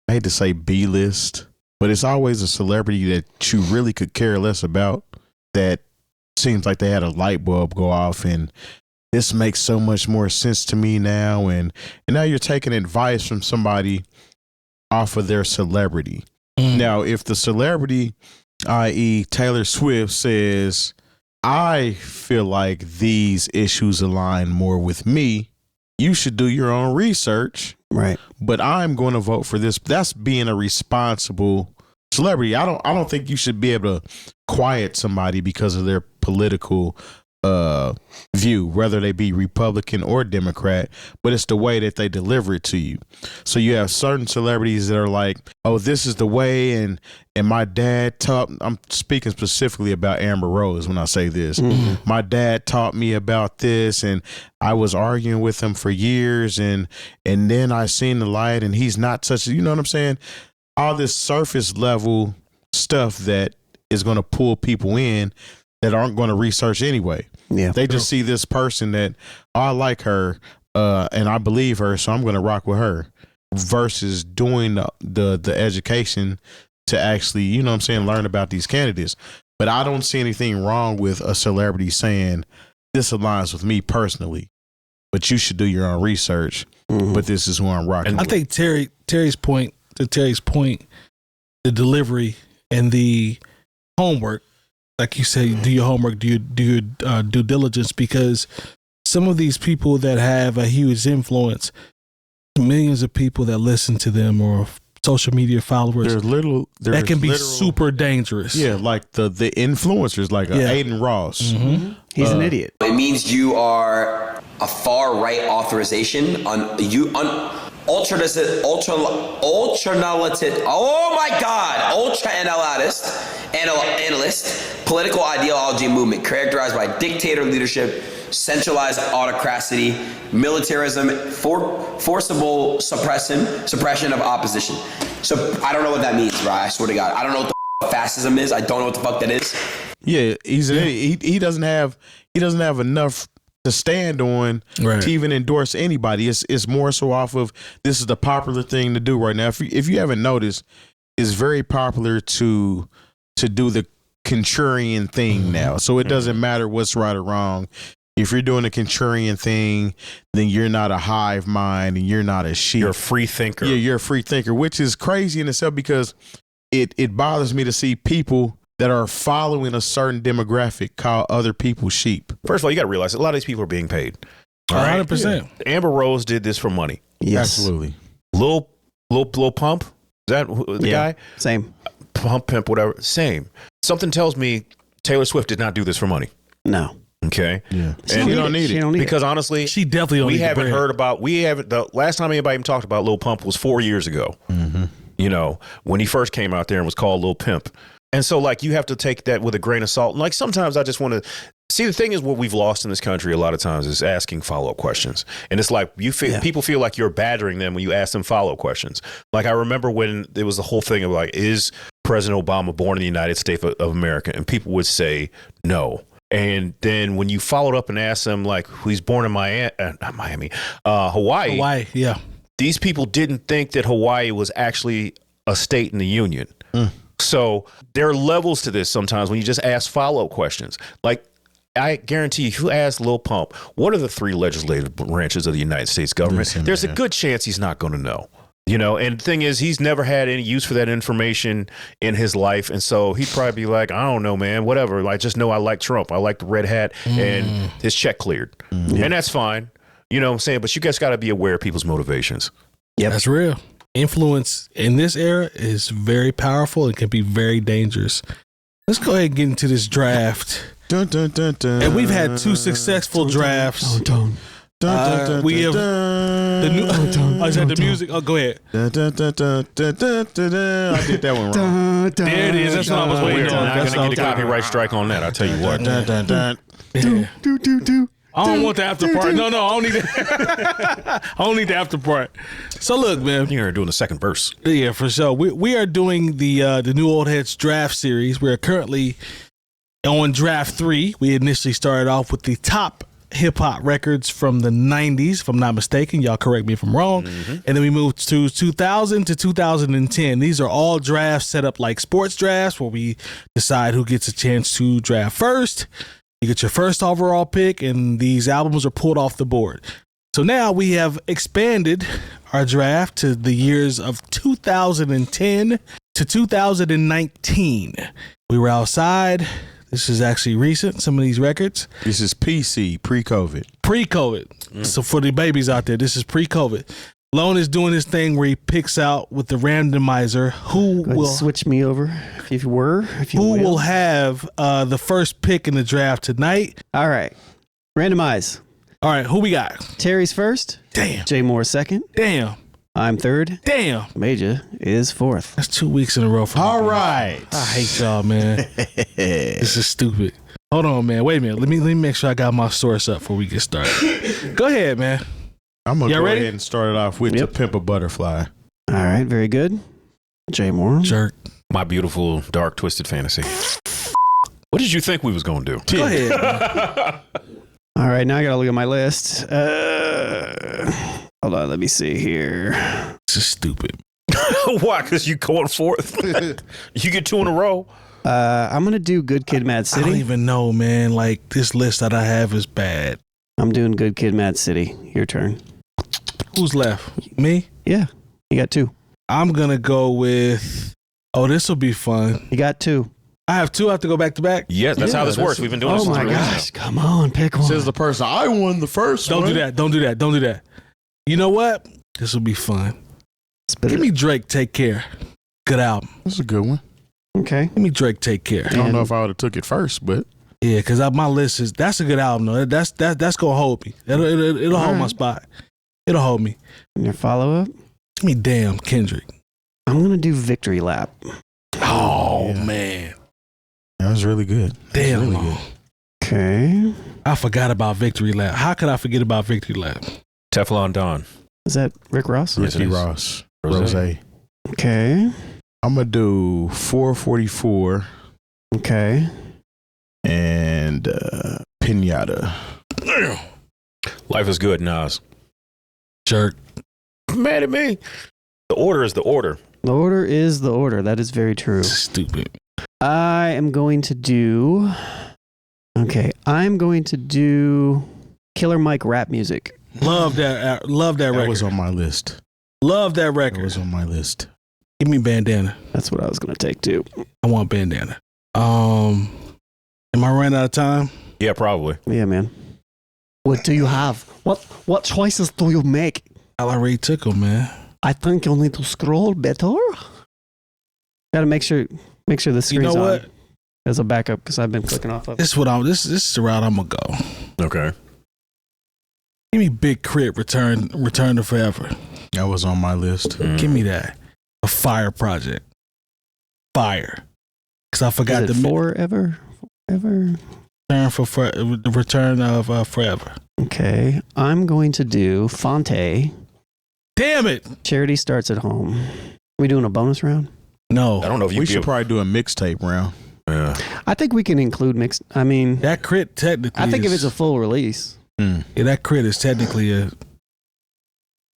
Speaker 4: I hate to say B-list, but it's always a celebrity that you really could care less about, that seems like they had a light bulb go off and this makes so much more sense to me now. And now you're taking advice from somebody off of their celebrity. Now, if the celebrity, i.e. Taylor Swift, says, I feel like these issues align more with me, you should do your own research.
Speaker 5: Right.
Speaker 4: But I'm going to vote for this. That's being a responsible celebrity. I don't think you should be able to quiet somebody because of their political view, whether they be Republican or Democrat, but it's the way that they deliver it to you. So you have certain celebrities that are like, oh, this is the way, and my dad taught, I'm speaking specifically about Amber Rose when I say this. Mm-hmm. My dad taught me about this, and I was arguing with him for years, and then I seen the light, and he's not such, you know what I'm saying? All this surface level stuff that is going to pull people in that aren't going to research anyway. Yeah, they just see this person that, oh, I like her, and I believe her, so I'm going to rock with her, versus doing the education to actually, you know what I'm saying, learn about these candidates. But I don't see anything wrong with a celebrity saying, this aligns with me personally, but you should do your own research. Mm-hmm. But this is who I'm rocking with.
Speaker 2: I think Terry's point, the delivery and the homework, like you say, do your homework, do your due diligence, because some of these people that have a huge influence, millions of people that listen to them or social media followers, that can be super dangerous.
Speaker 4: Yeah, like the influencers, like Aiden Ross.
Speaker 5: Mm-hmm. He's an idiot.
Speaker 6: It means you are a far right authorization on ultra analyst, political ideology movement characterized by dictator leadership, centralized autocracy, militarism, forcible suppression of opposition. So I don't know what that means, right? I swear to God, I don't know what the fascism is. I don't know what the fuck that is.
Speaker 4: Yeah, he doesn't have enough to stand on to even endorse anybody. It's more so off of, this is the popular thing to do right now. If you haven't noticed, it's very popular to do the contrarian thing now. So it doesn't matter what's right or wrong. If you're doing a contrarian thing, then you're not a hive mind and you're not a sheep.
Speaker 3: You're a free thinker.
Speaker 4: Yeah, you're a free thinker, which is crazy in itself, because it bothers me to see people that are following a certain demographic call other people sheep.
Speaker 3: First of all, you got to realize a lot of these people are being paid.
Speaker 2: 100%.
Speaker 3: Yeah. Amber Rose did this for money.
Speaker 4: Yes. Absolutely.
Speaker 3: Lil Pump, is that the guy?
Speaker 5: Same.
Speaker 3: Pimp, whatever. Same. Something tells me Taylor Swift did not do this for money.
Speaker 5: No.
Speaker 3: Okay.
Speaker 4: Yeah. She don't need it.
Speaker 3: Because honestly,
Speaker 2: she definitely don't
Speaker 3: we
Speaker 2: need
Speaker 3: haven't
Speaker 2: the
Speaker 3: heard about. The last time anybody even talked about Lil Pump was 4 years ago. Mm-hmm. You know, when he first came out there and was called Lil Pimp. And so, like, you have to take that with a grain of salt. And, like, sometimes I just want to, See, the thing is, what we've lost in this country a lot of times is asking follow-up questions. And it's like people feel like you're badgering them when you ask them follow-up questions. Like, I remember when there was the whole thing of like, is President Obama born in the United States of America? And people would say no. And then when you followed up and asked them, like, he's born in Hawaii.
Speaker 2: Hawaii, yeah.
Speaker 3: These people didn't think that Hawaii was actually a state in the union. So there are levels to this sometimes when you just ask follow-up questions. Like, I guarantee you, if you ask Lil Pump, what are the 3 legislative branches of the United States government? There's a good chance he's not going to know. And the thing is, he's never had any use for that information in his life. And so he'd probably be like, I don't know, man, whatever. I just know I like Trump. I like the red hat and his check cleared. And that's fine. You know what I'm saying? But you guys got to be aware of people's motivations.
Speaker 2: Yeah, that's real. Influence in this era is very powerful and can be very dangerous. Let's go ahead and get into this draft.
Speaker 4: Dun, dun, dun, dun,
Speaker 2: and we've had 2 successful drafts. We have the new. Is that the music? Oh, go ahead.
Speaker 4: I did that one wrong.
Speaker 2: There it is. That's what I was waiting on.
Speaker 3: Not going to get a copyright strike on that. I'll tell you what.
Speaker 2: I don't want the after part. No, I don't need that. I don't need the after part. So look, man.
Speaker 3: You're doing the second verse.
Speaker 2: Yeah, for sure. We are doing the New Old Heads draft series. We are currently on draft 3. We initially started off with the top hip hop records from the 90s, if I'm not mistaken. Y'all correct me if I'm wrong. And then we moved to 2000 to 2010. These are all drafts set up like sports drafts where we decide who gets a chance to draft first. You get your first overall pick, and these albums are pulled off the board. So now we have expanded our draft to the years of 2010 to 2019. We were outside. This is actually recent, some of these records.
Speaker 4: This is PC, pre-COVID.
Speaker 2: Pre-COVID. So for the babies out there, this is pre-COVID. Lone is doing this thing where he picks out with the randomizer who will
Speaker 7: switch me over if you
Speaker 2: will have the first pick in the draft tonight.
Speaker 7: All right. Randomize.
Speaker 2: All right, who we got?
Speaker 7: Terry's first.
Speaker 2: Damn.
Speaker 7: Jay Moore second.
Speaker 2: Damn.
Speaker 7: I'm third.
Speaker 2: Damn.
Speaker 7: Maja is fourth.
Speaker 2: That's 2 weeks in a row for me.
Speaker 4: All right.
Speaker 2: I hate y'all, man. This is stupid. Hold on, man. Wait a minute. Let me make sure I got my source up before we get started. Go ahead, man.
Speaker 4: I'm going to go
Speaker 2: ready?
Speaker 4: ahead and start it off with To Pimp a Butterfly.
Speaker 7: All right, very good. Jay Moore.
Speaker 2: Jerk.
Speaker 3: My beautiful, dark, twisted fantasy. What did you think we was going to do?
Speaker 2: Go ahead, man.
Speaker 7: All right, now I got to look at my list. Hold on, let me see here.
Speaker 2: This is stupid.
Speaker 3: Why? Because you going fourth? You get 2 in a row.
Speaker 7: I'm going to do Good Kid, Mad
Speaker 2: I
Speaker 7: City.
Speaker 2: don't even know, man. Like, this list that I have is bad.
Speaker 7: I'm doing Good Kid, Mad City. Your turn.
Speaker 2: Who's left? Me?
Speaker 7: Yeah, you got 2.
Speaker 2: I'm going to go with... Oh, this will be fun.
Speaker 7: You got 2.
Speaker 2: I have 2. I have to go back to back?
Speaker 3: Yes, that's how this works. We've been doing this since release.
Speaker 7: Oh, my gosh. Come on, pick one.
Speaker 4: Says the person, I won the first one.
Speaker 2: Don't do that. You know what? This will be fun. Give me Drake, Take Care. Good album.
Speaker 4: That's a good one.
Speaker 7: Okay.
Speaker 2: Give me Drake, Take Care.
Speaker 4: I don't know if I would have took it first, but...
Speaker 2: Yeah, because my list is... That's a good album, though. That's going to hold me. It'll hold my spot. It'll hold me.
Speaker 7: And your follow-up?
Speaker 2: Give me Damn, Kendrick.
Speaker 7: I'm going to do Victory Lap.
Speaker 2: Oh, man.
Speaker 4: That was really good.
Speaker 2: Damn.
Speaker 4: Really good.
Speaker 7: Okay.
Speaker 2: I forgot about Victory Lap. How could I forget about Victory Lap?
Speaker 3: Teflon Don.
Speaker 7: Is that Rick Ross?
Speaker 3: Yes,
Speaker 4: Ricky Ross.
Speaker 3: Rose.
Speaker 7: Okay.
Speaker 4: I'm going to do 444
Speaker 7: Okay.
Speaker 4: and Pinata.
Speaker 3: Life is good, Nas.
Speaker 2: Jerk.
Speaker 3: Mad at me. The order is the order.
Speaker 7: The order is the order. That is very true.
Speaker 2: Stupid.
Speaker 7: I am going to do... Okay. I'm going to do Killer Mike rap music.
Speaker 2: Love that record.
Speaker 4: That was on my list.
Speaker 2: Love that record.
Speaker 4: That was on my list.
Speaker 2: Give me Bandana.
Speaker 7: That's what I was going to take too.
Speaker 2: I want Bandana. Am I running out of time?
Speaker 3: Yeah, probably.
Speaker 7: Yeah, man. What do you have? What choices do you make?
Speaker 2: I already took them, man.
Speaker 7: I think you'll need to scroll better. Got to make sure the screen's
Speaker 2: You know what?
Speaker 7: on as a backup because I've been clicking off of.
Speaker 2: This is the route I'm gonna go.
Speaker 3: Okay.
Speaker 2: Give me Big Crit, Return to Forever.
Speaker 4: That was on my list.
Speaker 2: Give me that. A Fire Project. Fire. Because I forgot
Speaker 7: Is it
Speaker 2: the
Speaker 7: Forever.
Speaker 2: The Return of Forever.
Speaker 7: Okay. I'm going to do Fonte.
Speaker 2: Damn it.
Speaker 7: Charity Starts at Home. We doing a bonus round?
Speaker 2: No.
Speaker 3: I don't know if
Speaker 4: we should probably do a mixtape round.
Speaker 3: Yeah.
Speaker 7: I think we can include mixed. I mean,
Speaker 2: that crit technically.
Speaker 7: I think if it's a full release.
Speaker 2: Yeah, that crit is technically a.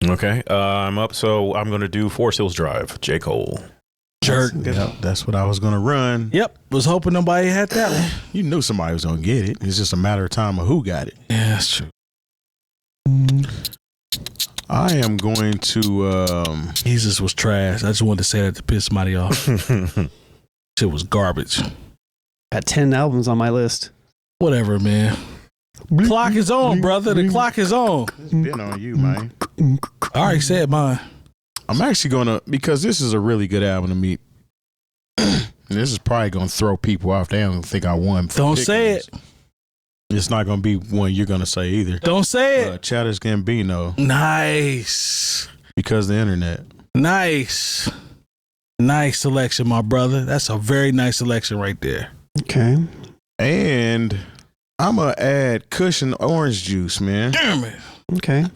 Speaker 3: Okay. I'm up, so I'm going to do Forest Hills Drive, J. Cole.
Speaker 2: Jerk.
Speaker 4: Yep, that's what I was going to run.
Speaker 2: Yep. Was hoping nobody had that one.
Speaker 4: You knew somebody was going to get it. It's just a matter of time of who got it.
Speaker 2: Yeah, that's true.
Speaker 4: I am going to.
Speaker 2: Jesus was trash. I just wanted to say that to piss somebody off. Shit was garbage.
Speaker 7: Got 10 albums on my list.
Speaker 2: Whatever, man. Clock is on, brother. The clock is on.
Speaker 4: It's been on you, man.
Speaker 2: I already said mine.
Speaker 4: I'm actually going to, because this is a really good album to me. This is probably going to throw people off. They don't think I won.
Speaker 2: Don't say it.
Speaker 4: It's not going to be one you're going to say either.
Speaker 2: Don't say it.
Speaker 4: Childish Gambino.
Speaker 2: Nice.
Speaker 4: Because the internet.
Speaker 2: Nice. Nice selection, my brother. That's a very nice selection right there.
Speaker 7: Okay.
Speaker 4: And I'm going to add Cushion Orange Juice, man.
Speaker 2: Damn it.
Speaker 7: Okay.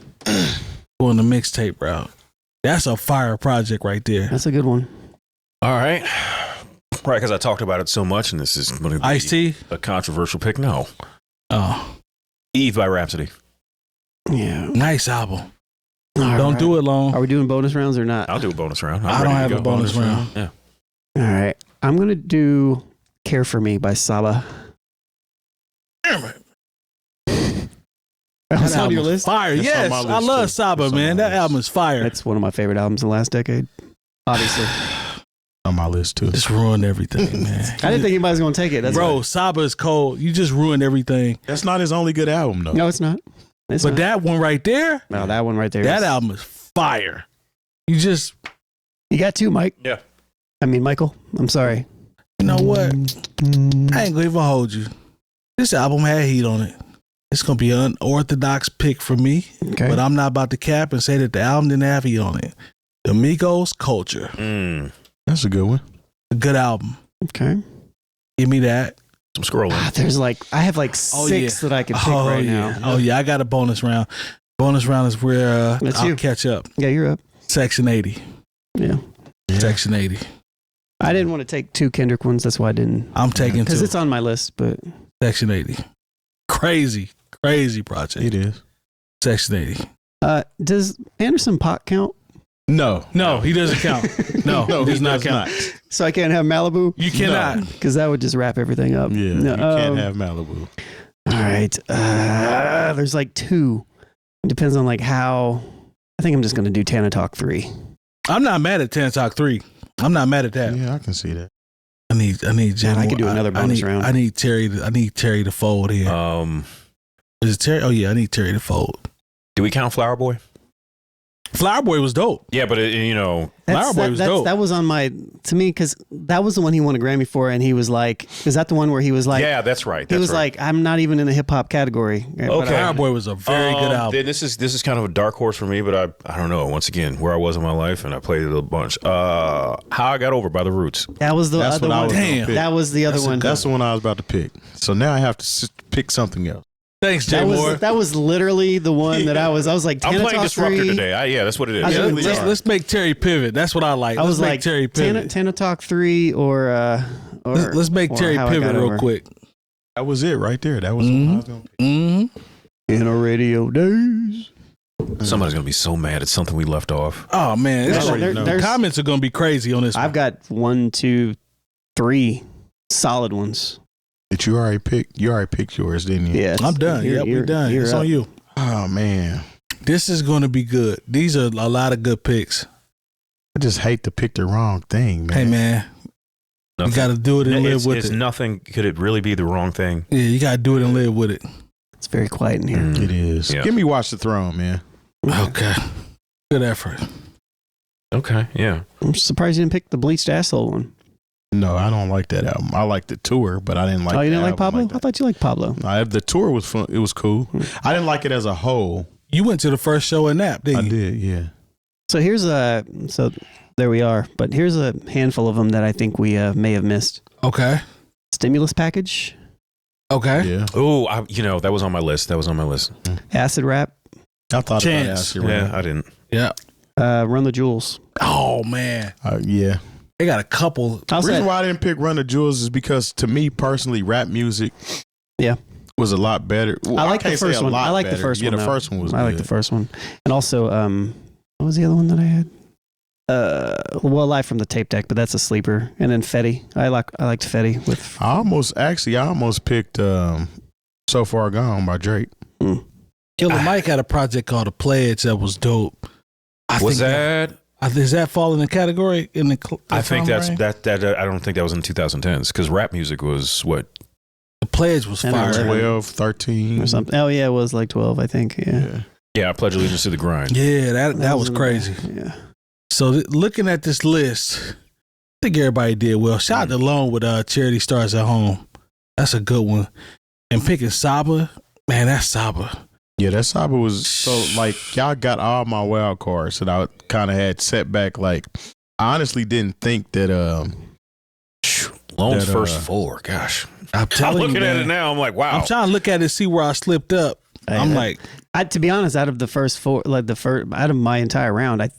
Speaker 2: Going the mixtape route. That's a fire project right there.
Speaker 7: That's a good one.
Speaker 3: All right. Right, because I talked about it so much, and this is going to be
Speaker 2: Ice-T?
Speaker 3: A controversial pick. No.
Speaker 2: Oh.
Speaker 3: Eve by Rhapsody.
Speaker 7: Yeah.
Speaker 2: Nice album.
Speaker 7: Don't
Speaker 2: do it long.
Speaker 7: Are we doing bonus rounds or not?
Speaker 3: I'll do a bonus round.
Speaker 2: I don't have a bonus round.
Speaker 3: Yeah.
Speaker 7: All right. I'm going to do Care For Me by Saba.
Speaker 2: Damn it.
Speaker 7: That was on your list?
Speaker 2: Fire. Yes. I love Saba, man. That album is fire.
Speaker 7: That's one of my favorite albums in the last decade. Obviously.
Speaker 4: On my list, too.
Speaker 2: Just ruined everything, man.
Speaker 7: I didn't think anybody's going to take it. That's
Speaker 2: Bro, Saba is cold. You just ruined everything.
Speaker 4: That's not his only good album, though.
Speaker 7: No, it's not. But
Speaker 2: that one right there?
Speaker 7: No, that one right there.
Speaker 2: That album is fire. You
Speaker 7: got two, Mike.
Speaker 3: Yeah.
Speaker 7: I mean, Michael, I'm sorry.
Speaker 2: You know what? I ain't going to even hold you. This album had heat on it. It's going to be an unorthodox pick for me.
Speaker 7: Okay.
Speaker 2: But I'm not about to cap and say that the album didn't have heat on it. The Migos Culture.
Speaker 4: That's a good one.
Speaker 2: A good album.
Speaker 7: Okay.
Speaker 2: Give me that.
Speaker 3: I'm scrolling.
Speaker 7: I have six that I can pick right now.
Speaker 2: Oh, yeah. I got a bonus round. Bonus round is where I'll catch up.
Speaker 7: Yeah, you're up.
Speaker 2: Section 80.
Speaker 7: Yeah.
Speaker 2: Section 80.
Speaker 7: I didn't want to take two Kendrick ones. That's why I didn't.
Speaker 2: I'm taking two.
Speaker 7: Because it's on my list, but.
Speaker 2: Section 80. Crazy project.
Speaker 4: It is.
Speaker 2: Section 80.
Speaker 7: Does Anderson .Paak count?
Speaker 2: No, he doesn't count. No, he does not count.
Speaker 7: So I can't have Malibu?
Speaker 2: You cannot.
Speaker 7: Because that would just wrap everything up.
Speaker 4: Yeah,
Speaker 7: no,
Speaker 4: you can't have Malibu.
Speaker 7: All right. There's two. It depends on how. I think I'm just going to do Tana Talk 3.
Speaker 2: I'm not mad at Tana Talk 3. I'm not mad at that.
Speaker 4: Yeah, I can see that.
Speaker 2: I need Jim.
Speaker 7: I could do another bonus round.
Speaker 2: I need Terry to fold here. Is it Terry? Oh yeah, I need Terry to fold.
Speaker 3: Do we count Flower Boy?
Speaker 2: Flower Boy was dope.
Speaker 3: Yeah, but
Speaker 2: Flower Boy was dope.
Speaker 7: That was on to me, because that was the one he won a Grammy for, and he was like, is that the one where he was like,
Speaker 3: yeah, that's right.
Speaker 7: He was like, I'm not even in the hip hop category.
Speaker 2: Okay. Flower Boy was a very good album.
Speaker 3: This is kind of a dark horse for me, but I don't know. Once again, where I was in my life, and I played it a bunch. How I Got Over by The Roots.
Speaker 7: That was the
Speaker 4: That's
Speaker 7: other
Speaker 4: what I
Speaker 7: one.
Speaker 4: was gonna
Speaker 7: Damn,
Speaker 4: pick.
Speaker 7: that was the other one.
Speaker 4: That's the one I was about to pick. So now I have to pick something else.
Speaker 2: Thanks, Jay Moore.
Speaker 7: That was literally the one that I was like,
Speaker 3: I'm playing Disruptor
Speaker 7: 3.
Speaker 3: today. Yeah, that's what it is.
Speaker 2: Let's make Terry pivot. That's what I like.
Speaker 7: I was
Speaker 2: let's
Speaker 7: like,
Speaker 2: make Terry pivot.
Speaker 7: Tana Talk 3 or
Speaker 2: let's make Terry pivot real quick.
Speaker 4: That was it right there. That was what I was going to pick.
Speaker 7: In our radio days.
Speaker 3: Somebody's going to be so mad at something we left off.
Speaker 2: Oh, man. The comments are going to be crazy on this one.
Speaker 7: I've got 1, 2, 3 solid ones.
Speaker 4: That you already picked yours, didn't you?
Speaker 7: Yeah,
Speaker 2: I'm done. We're done. It's on you.
Speaker 4: Oh man,
Speaker 2: this is going to be good. These are a lot of good picks.
Speaker 4: I just hate to pick the wrong thing, man.
Speaker 2: Hey man, you got to do it and live with it.
Speaker 3: Nothing. Could it really be the wrong thing?
Speaker 2: Yeah, you got to do it and live with it.
Speaker 7: It's very quiet in here.
Speaker 4: It is.
Speaker 3: Yeah.
Speaker 4: Give me Watch the Throne, man.
Speaker 2: Okay, good effort.
Speaker 3: Okay, yeah.
Speaker 7: I'm surprised you didn't pick the Bleached Asshole one.
Speaker 4: No, I don't like that album. I like the tour, but I didn't like.
Speaker 7: Oh, you didn't like Pablo?
Speaker 4: I
Speaker 7: thought you liked Pablo.
Speaker 4: The tour was fun. It was cool. I didn't like it as a whole.
Speaker 2: You went to the first show in Nap, didn't you?
Speaker 4: I did, yeah.
Speaker 7: So so there we are. But here's a handful of them that I think we may have missed.
Speaker 2: Okay.
Speaker 7: Stimulus Package.
Speaker 2: Okay.
Speaker 4: Yeah.
Speaker 3: Oh, that was on my list.
Speaker 7: Acid rap.
Speaker 4: I thought
Speaker 2: Chance.
Speaker 4: about acid rap.
Speaker 3: Yeah, I didn't.
Speaker 2: Yeah.
Speaker 7: Run the Jewels.
Speaker 2: Oh man.
Speaker 4: Yeah.
Speaker 2: They got a couple.
Speaker 4: The reason why I didn't pick Run the Jewels is because to me personally, rap music was a lot better. Well,
Speaker 7: I like the first one. I like the first one.
Speaker 4: Yeah, the first one was good.
Speaker 7: I like the first one. And also, what was the other one that I had? Live from the Tape Deck, but that's a sleeper. And then Fetty. I liked Fetty with.
Speaker 4: I almost picked So Far Gone by Drake.
Speaker 2: Killer Mike had a project called The Pledge that was dope.
Speaker 3: Does
Speaker 2: that fall in the category?
Speaker 3: I think that's that. I don't think that was in 2010s because rap music was what.
Speaker 2: The Pledge was fire.
Speaker 4: 12, 13
Speaker 7: or something. Oh yeah, it was like 12, I think.
Speaker 3: Yeah. I pledge allegiance to the grind.
Speaker 2: Yeah, that was crazy.
Speaker 7: Yeah.
Speaker 2: So looking at this list, I think everybody did well. Shout out to Lone with Charity Starts at Home. That's a good one. And picking Saba, man, that's Saba.
Speaker 4: Yeah, that Saba was so like y'all got all my wild cards that I kind of had setback. Like I honestly didn't think that
Speaker 3: Lone's first four. Gosh, I'm looking at it now. I'm like, wow.
Speaker 2: I'm trying to look at it, see where I slipped up.
Speaker 7: To be honest, out of the first four, out of my entire round,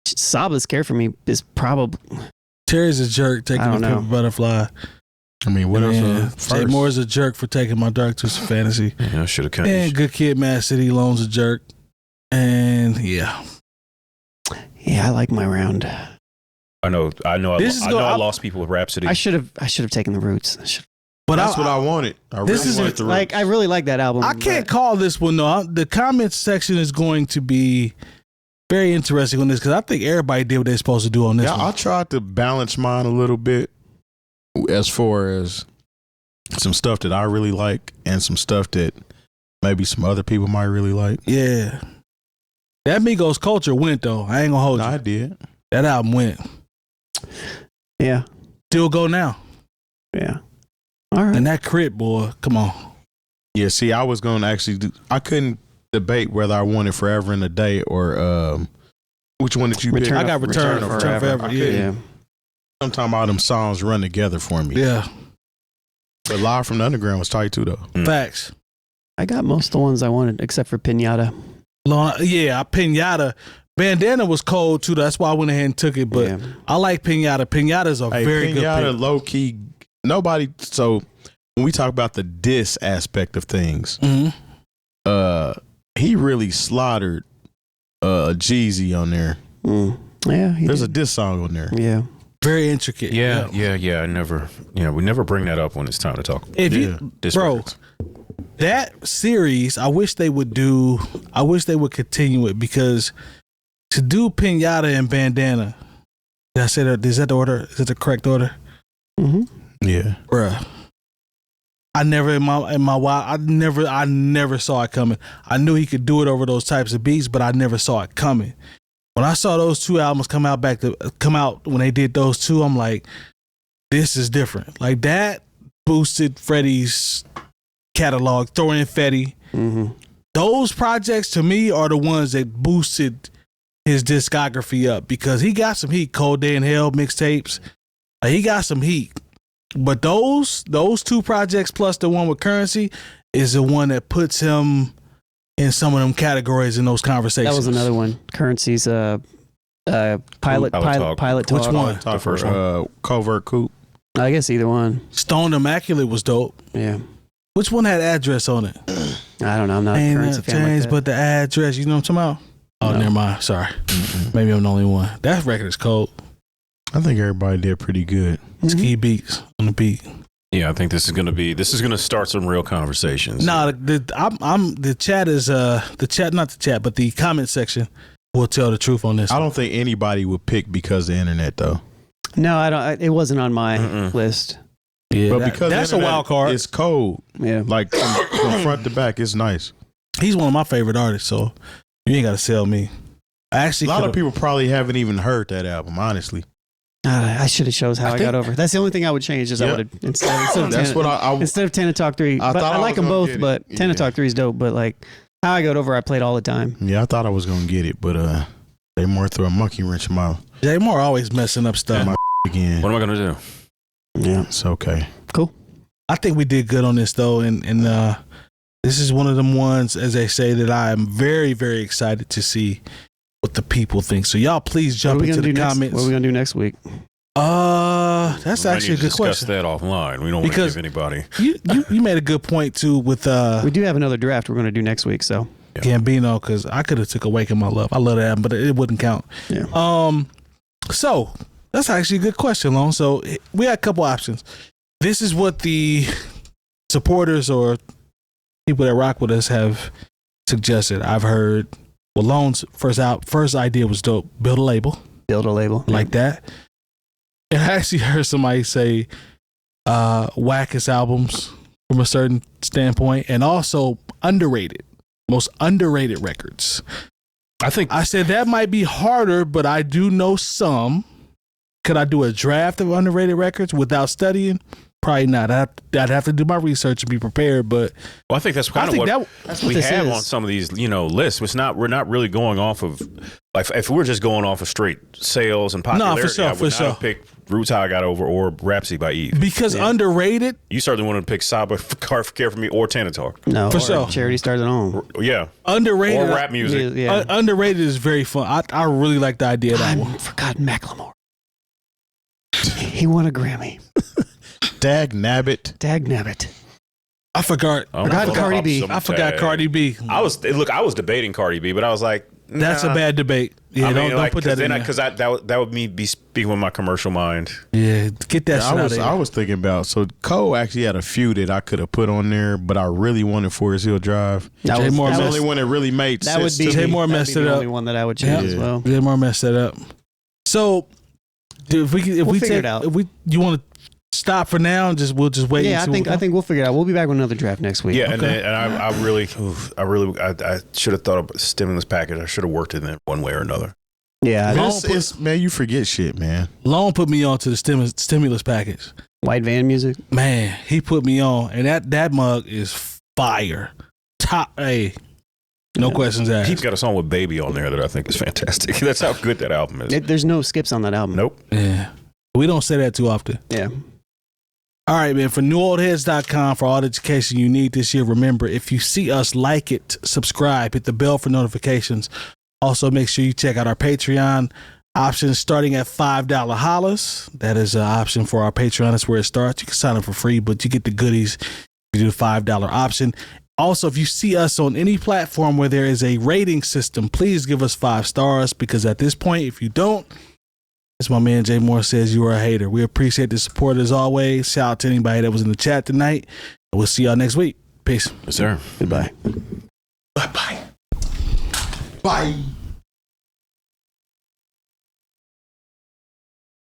Speaker 7: Saba's Care for Me is probably.
Speaker 2: Terry's a jerk taking the Paper Butterfly.
Speaker 4: I mean, what else?
Speaker 2: Jay Moore's a jerk for taking My Dark Twisted Fantasy.
Speaker 3: Yeah, I should have cut.
Speaker 2: And Good Kid, Mad City, Lone's a jerk. And yeah,
Speaker 7: I like my round.
Speaker 3: I know. I lost people with Rhapsody.
Speaker 7: I should have taken the Roots.
Speaker 4: But that's what I wanted. I
Speaker 7: really like that album.
Speaker 2: I can't call this one though. The comments section is going to be very interesting on this because I think everybody did what they're supposed to do on this.
Speaker 4: Yeah, I tried to balance mine a little bit as far as some stuff that I really like and some stuff that maybe some other people might really like.
Speaker 2: Yeah, that Migos Culture went though. I ain't gonna hold you.
Speaker 4: I did.
Speaker 2: That album went.
Speaker 7: Yeah,
Speaker 2: still go now.
Speaker 7: Yeah. All right.
Speaker 2: And that Crit, boy, come on.
Speaker 4: Yeah, see, I was going to actually I couldn't debate whether I wanted Forever and a Day or which one did you pick?
Speaker 2: I got Return Forever. Yeah.
Speaker 4: Sometimes all them songs run together for me.
Speaker 2: Yeah.
Speaker 4: But Live from the Underground was tight too, though.
Speaker 2: Facts.
Speaker 7: I got most of the ones I wanted except for Pinata.
Speaker 2: Pinata. Bandana was cold too. That's why I went ahead and took it. But I like Pinata. Pinata's a very good pick.
Speaker 4: Pinata, low key. Nobody. So when we talk about the diss aspect of things, he really slaughtered Jeezy on there.
Speaker 7: Yeah,
Speaker 4: there's a diss song on there.
Speaker 7: Yeah,
Speaker 2: very intricate.
Speaker 3: Yeah. I never. We never bring that up when it's time to talk.
Speaker 2: That series, I wish they would continue it because to do Pinata and Bandana. Did I say that? Is that the order? Is that the correct order?
Speaker 7: Mm-hmm.
Speaker 4: Yeah,
Speaker 2: bruh. I never I never saw it coming. I knew he could do it over those types of beats, but I never saw it coming. When I saw those two albums come out when they did those two, I'm like, this is different. Like that boosted Freddie's catalog, throwing in Fetty.
Speaker 7: Mm-hmm.
Speaker 2: Those projects to me are the ones that boosted his discography up because he got some heat. Cold Day in Hell mixtapes. He got some heat. But those two projects plus the one with Currency is the one that puts him in some of them categories in those conversations.
Speaker 7: That was another one. Currency's Pilot Talk.
Speaker 2: Which one?
Speaker 4: The first one. Covert Coupe.
Speaker 7: I guess either one.
Speaker 2: Stone Immaculate was dope.
Speaker 7: Yeah.
Speaker 2: Which one had Address on it?
Speaker 7: I don't know. I'm not a Currency fan
Speaker 2: James,
Speaker 7: like that.
Speaker 2: But the Address, you know what I'm talking about? Oh, never mind. Sorry. Maybe I'm the only one. That record is cold.
Speaker 4: I think everybody did pretty good.
Speaker 2: Ski beats on the beat.
Speaker 3: Yeah, I think this is gonna start some real conversations.
Speaker 2: No, the chat is not the chat, but the comment section will tell the truth on this.
Speaker 4: I don't think anybody would pick because of the internet though.
Speaker 7: No, I don't. It wasn't on my list.
Speaker 2: Yeah,
Speaker 4: but because
Speaker 2: that's a wild card.
Speaker 4: It's cold.
Speaker 7: Yeah,
Speaker 4: like from front to back, it's nice.
Speaker 2: He's one of my favorite artists, so you ain't got to sell me. A
Speaker 4: lot of people probably haven't even heard that album, honestly.
Speaker 7: I should have chose How I Got Over. That's the only thing I would change. I would have instead of Tana Talk 3. But I like them both, but Tana Talk 3 is dope. But like How I Got Over, I played all the time.
Speaker 4: Yeah, I thought I was gonna get it, but they more threw a monkey wrench in my.
Speaker 2: Jay Moore always messing up stuff.
Speaker 4: Again.
Speaker 3: What am I gonna do?
Speaker 7: Yeah,
Speaker 4: it's okay.
Speaker 7: Cool.
Speaker 2: I think we did good on this though, and this is one of them ones, as they say, that I am very, very excited to see what the people think. So y'all please jump into the comments.
Speaker 7: What are we gonna do next week?
Speaker 2: That's actually a good question.
Speaker 3: Discuss that offline. We don't want to give anybody.
Speaker 2: You made a good point too. With
Speaker 7: we do have another draft we're gonna do next week. So
Speaker 2: Gambino, because I could have took Awaken My Love. I love that, but it wouldn't count.
Speaker 7: Yeah.
Speaker 2: So that's actually a good question, Lone. So we had a couple options. This is what the supporters or people that rock with us have suggested. I've heard. Well, Lone's first idea was dope. Build a label. Like that. And I actually heard somebody say whack his albums from a certain standpoint, and also most underrated records. I said that might be harder, but I do know some. Could I do a draft of underrated records without studying? Probably not. I'd have to do my research and be prepared. But
Speaker 3: I think that's kind of what we have on some of these, lists. We're not really going off of, like, if we're just going off of straight sales and popularity.
Speaker 2: No, for sure,
Speaker 3: I would not have picked Roots How I Got Over or Rhapsody by Eve.
Speaker 2: Because underrated.
Speaker 3: You certainly wanted to pick Saba, Care for Me, or Tana Talk.
Speaker 7: No,
Speaker 2: for sure.
Speaker 7: Charity Started On.
Speaker 3: Yeah,
Speaker 2: underrated
Speaker 3: or rap music.
Speaker 2: Yeah. Underrated is very fun. I really like the idea of that one.
Speaker 7: I forgot Macklemore. He won a Grammy.
Speaker 4: Dag nabbit.
Speaker 2: I forgot
Speaker 7: Cardi B.
Speaker 2: I forgot Cardi B.
Speaker 3: I was debating Cardi B, but I was like,
Speaker 2: that's a bad debate. Yeah, don't put that in there.
Speaker 3: Because that would be speaking with my commercial mind.
Speaker 2: Yeah, get that shit out of there.
Speaker 4: I was thinking about, so Cole actually had a few that I could have put on there, but I really wanted Forest Hill Drive.
Speaker 2: Jay Moore,
Speaker 4: the only one that really made sense.
Speaker 2: Jay Moore messed it up.
Speaker 7: The only one that I would change as well.
Speaker 2: Jay Moore messed it up. So, dude, if we figure it out, you want to stop for now and we'll just wait.
Speaker 7: Yeah, I think we'll figure it out. We'll be back with another draft next week.
Speaker 3: Yeah, okay. and I really should have thought of a stimulus package. I should have worked it in one way or another.
Speaker 7: Yeah,
Speaker 4: man, you forget shit, man.
Speaker 2: Lone put me on to the stimulus package.
Speaker 7: White van music.
Speaker 2: Man, he put me on, and that mug is fire. Top A. No questions asked.
Speaker 3: He's got a song with Baby on there that I think is fantastic. That's how good that album is.
Speaker 7: There's no skips on that album.
Speaker 3: Nope.
Speaker 2: Yeah, we don't say that too often.
Speaker 7: Yeah.
Speaker 2: All right, man. For newoldheads.com, for all the education you need this year, remember, if you see us, like it, subscribe, hit the bell for notifications. Also, make sure you check out our Patreon options starting at $5 hollers. That is an option for our Patreon. That's where it starts. You can sign up for free, but you get the goodies. You do the $5 option. Also, if you see us on any platform where there is a rating system, please give us 5 stars, because at this point, if you don't, as my man Jay Moore says, you are a hater. We appreciate the support as always. Shout out to anybody that was in the chat tonight. And we'll see y'all next week. Peace.
Speaker 3: Yes, sir.
Speaker 7: Goodbye.
Speaker 2: Bye-bye.
Speaker 4: Bye.